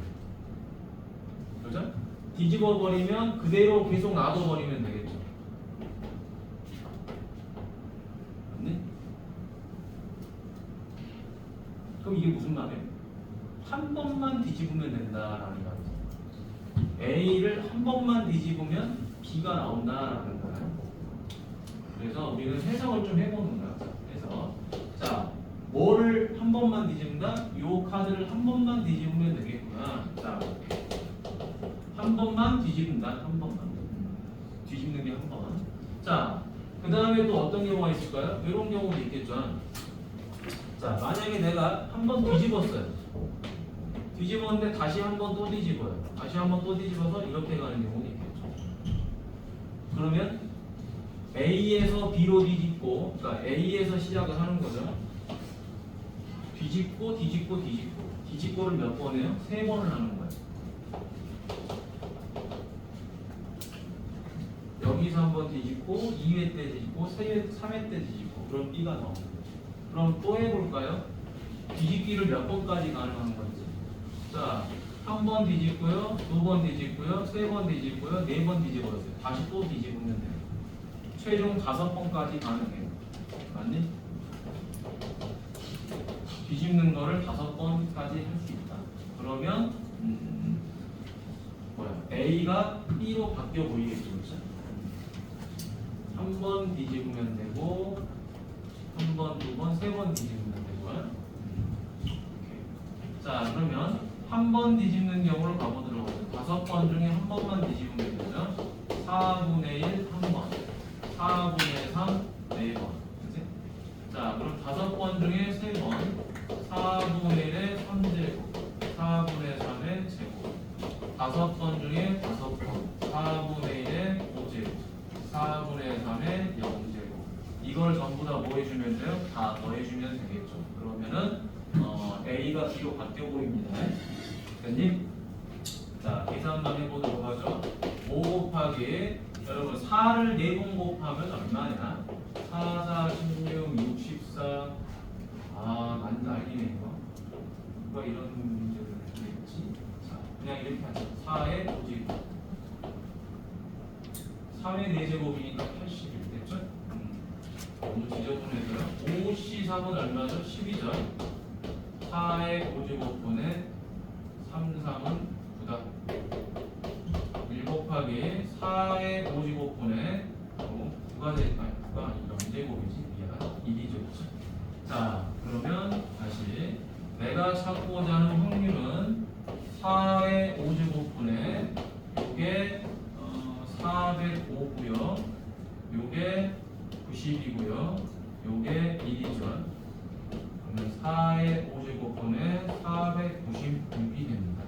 그죠? 뒤집어 버리면 그대로 계속 놔둬 버리면 되겠죠. 맞니? 그럼 이게 무슨 말이에요? 한 번만 뒤집으면 된다라는 말이죠. A를 한 번만 뒤집으면 B가 나온다라는 거예요. 그래서 우리는 해석을 좀 해보는 거야. 그래서 자, 뭐를 한 번만 뒤집는다? 요 카드를 한 번만 뒤집으면 되겠구나. 자, 한 번만 뒤집는다. 한 번만 뒤집는 게 한 번. 자, 그 다음에 또 어떤 경우가 있을까요? 이런 경우도 있겠죠. 자, 만약에 내가 한 번 뒤집었어요. 뒤집었는데 다시 한 번 또 뒤집어요. 다시 한 번 또 뒤집어서 이렇게 가는 경우는 있겠죠. 그러면 A에서 B로 뒤집고, 그러니까 A에서 시작을 하는 거죠. 뒤집고, 뒤집고, 뒤집고. 뒤집고를 몇 번 해요? 3번을 하는 거예요. 여기서 한 번 뒤집고, 2회 때 뒤집고, 3회 때 뒤집고. 그럼 B가 나옵니다. 그럼 또 해볼까요? 뒤집기를 몇 번까지 가능한 건지. 자, 한 번 뒤집고요, 2번 뒤집고요, 3번 뒤집고요, 4번 뒤집어주세요. 다시 또 뒤집으면 돼요. 최종 5번까지 가능해요. 맞니? 뒤집는 거를 5번까지 할 수 있다. 그러면 A가 B로 바뀌어 보이겠죠, 그렇죠? 한 번 뒤집으면 되고, 한 번, 2번, 3번 뒤집으면 되고요. 자, 그러면 한 번 뒤집는 경우를 가보도록 하죠. 5번 중에 한 번만 뒤집으면 되죠. 4분의 1 한 번, 4분의 3 4번. 그치? 자, 그럼 5번 중에 3번, 4분의 1의 3제곱, 4분의 3의 제곱. 5번 중에 5번, 4분의 1의 5제곱, 4분의 3의 0제곱. 이걸 전부 다 뭐 해주면 돼요? 다 더해주면 되겠죠. 그러면은 A가 B로 바뀌어 보입니다. 됐니? 자, 계산만 해보도록 하죠. 5 곱하기, 여러분 4를 4번 곱하면 얼마냐? 4, 4, 16, 64. 난리네 이거. 누가 이런 문제를 냈지? 자, 그냥 이렇게 하죠. 4의 5제곱. 3의 4제곱이니까 81 됐죠? 너무 지저분해서요. 5C3은 얼마죠? 12죠? 4의 5제곱분의 3, 3은 9다. 1 곱하기 4의 5제곱분의 9가 될까요? 9가 0제곱이지. 미안. 1이죠. 자, 그러면 다시 내가 찾고자 하는 확률은 4의 5제곱분의 요게 405고요. 요게 90이고요. 요게 1이죠. 그러면 4의 5제곱분의 496이 됩니다.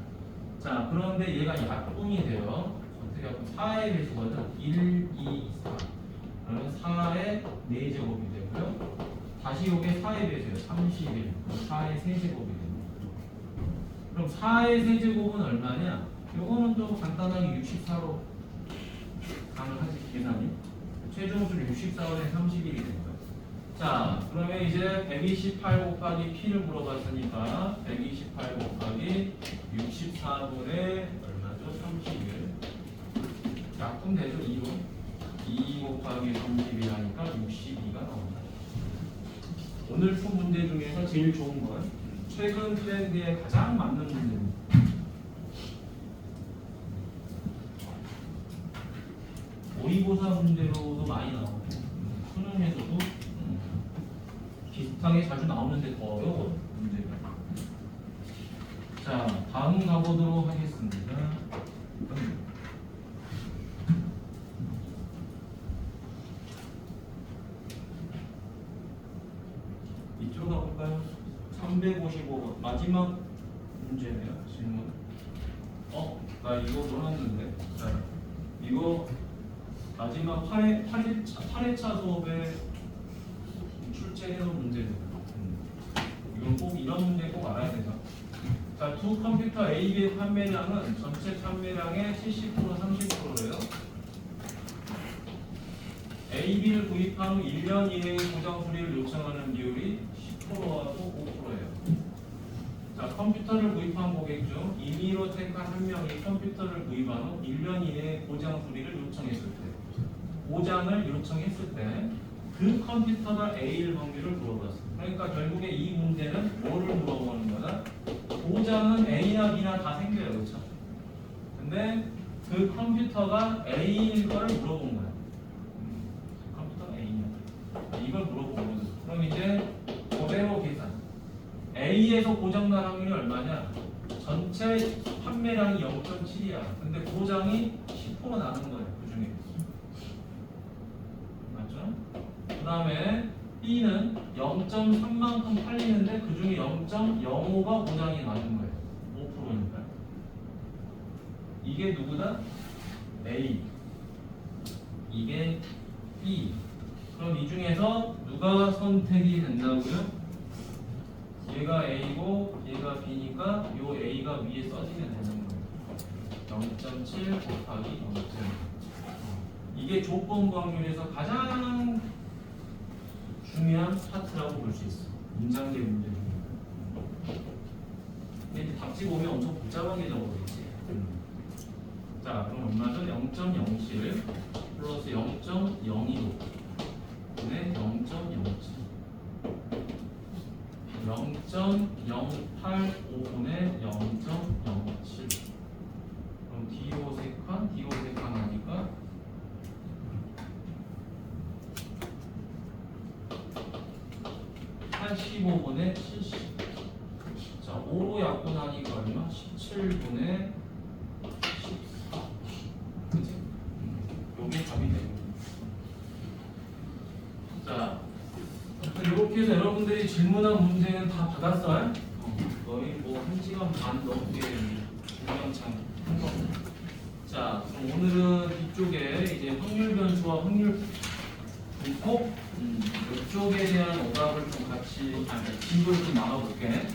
자, 그런데 얘가 약분이 돼요. 어떻게 하면 4의 배수거든. 1, 2, 4. 그러면 4의 4제곱이 되고요. 다시 요게 4의 배수예요. 31. 4의 세제곱이 됩니다. 그럼 4의 세제곱은 얼마냐? 요거는 좀 간단하게 64로 가능하지, 계산이. 최종수를 64분의 31이 된 거예요. 자, 그러면 이제 128 곱하기 P를 물어봤으니까 128 곱하기 64분의 얼마죠? 31. 약분 되죠? 2로. 2 곱하기 30이라니까 62가 나온다. 오늘 푼 문제 중에서 제일 좋은 건 최근 트렌드에 가장 맞는 문제입니다. 모의고사 문제로도 많이 나오고 수능에서도 비슷하게 자주 나오는데 더 어려워 문제가. 자, 다음 가보도록 하겠습니다. 이쪽 가볼까요? 355번 마지막 문제네요. 질문. 나 이거 넣어놨는데. 자, 이거 마지막 8회차 수업에 출제해놓은 문제입니다. 이건 꼭 이런 문제 꼭 알아야 되죠. 자, 두 컴퓨터 A, B의 판매량은 전체 판매량의 70% 30%예요. A, B를 구입한 후 1년 이내의 고장 수리를 요청하는 비율이 10%하고 5%예요. 자, 컴퓨터를 구입한 고객 중 임의로 택한 한 명이 컴퓨터를 구입한 후 1년 이내에 고장 수리를 요청했을 때, 고장을 요청했을 때 그 컴퓨터가 A일 확률을 물어봤습니다. 그러니까 결국에 이 문제는 뭐를 물어보는 거다? 고장은 A나 B나 다 생겨요, 그렇죠? 근데 그 컴퓨터가 A일 거를 물어본 거야. 컴퓨터가 A냐? 이걸 물어보거든. 그럼 이제 그대로 계산. A에서 고장난 확률이 얼마냐? 전체 판매량이 0.7이야. 근데 고장이 10% 나는 거예요. 그 중에. 맞죠? 그 다음에 B는 0.3만큼 팔리는데 그 중에 0.05가 고장이 나는 거예요. 5%니까. 이게 누구다? A. 이게 B. 그럼 이 중에서 누가 선택이 된다고요? 얘가 A고 얘가 B니까 요 A가 위에 써지면 되는 거예요. 0.7 곱하기 0.5. 이게 조건부 확률에서 가장 중요한 파트라고 볼 수 있어. 문장계 문제 중에. 근데 답지 보면 엄청 복잡하게 적어있지. 자, 그럼 얼마죠? 0.07 플러스 0.02도 분의 0.07 0.085분의 0.07. 그럼 D5 세칸, D5 세칸 하니까 85분의 70. 자, 5로 약분하니까 얼마? 17분의 14. 그치? 요게 답이 되고. 자, 이렇게 해서 여러분들이 질문한 문제는 다 받았어요? 거의 뭐 1시간 반 넘게 주장창 한 거. 자, 그럼 오늘은 뒤쪽에 이제 확률 변수와 확률 분포 이쪽에 대한 오답을 좀 같이 집을 좀 나눠볼게.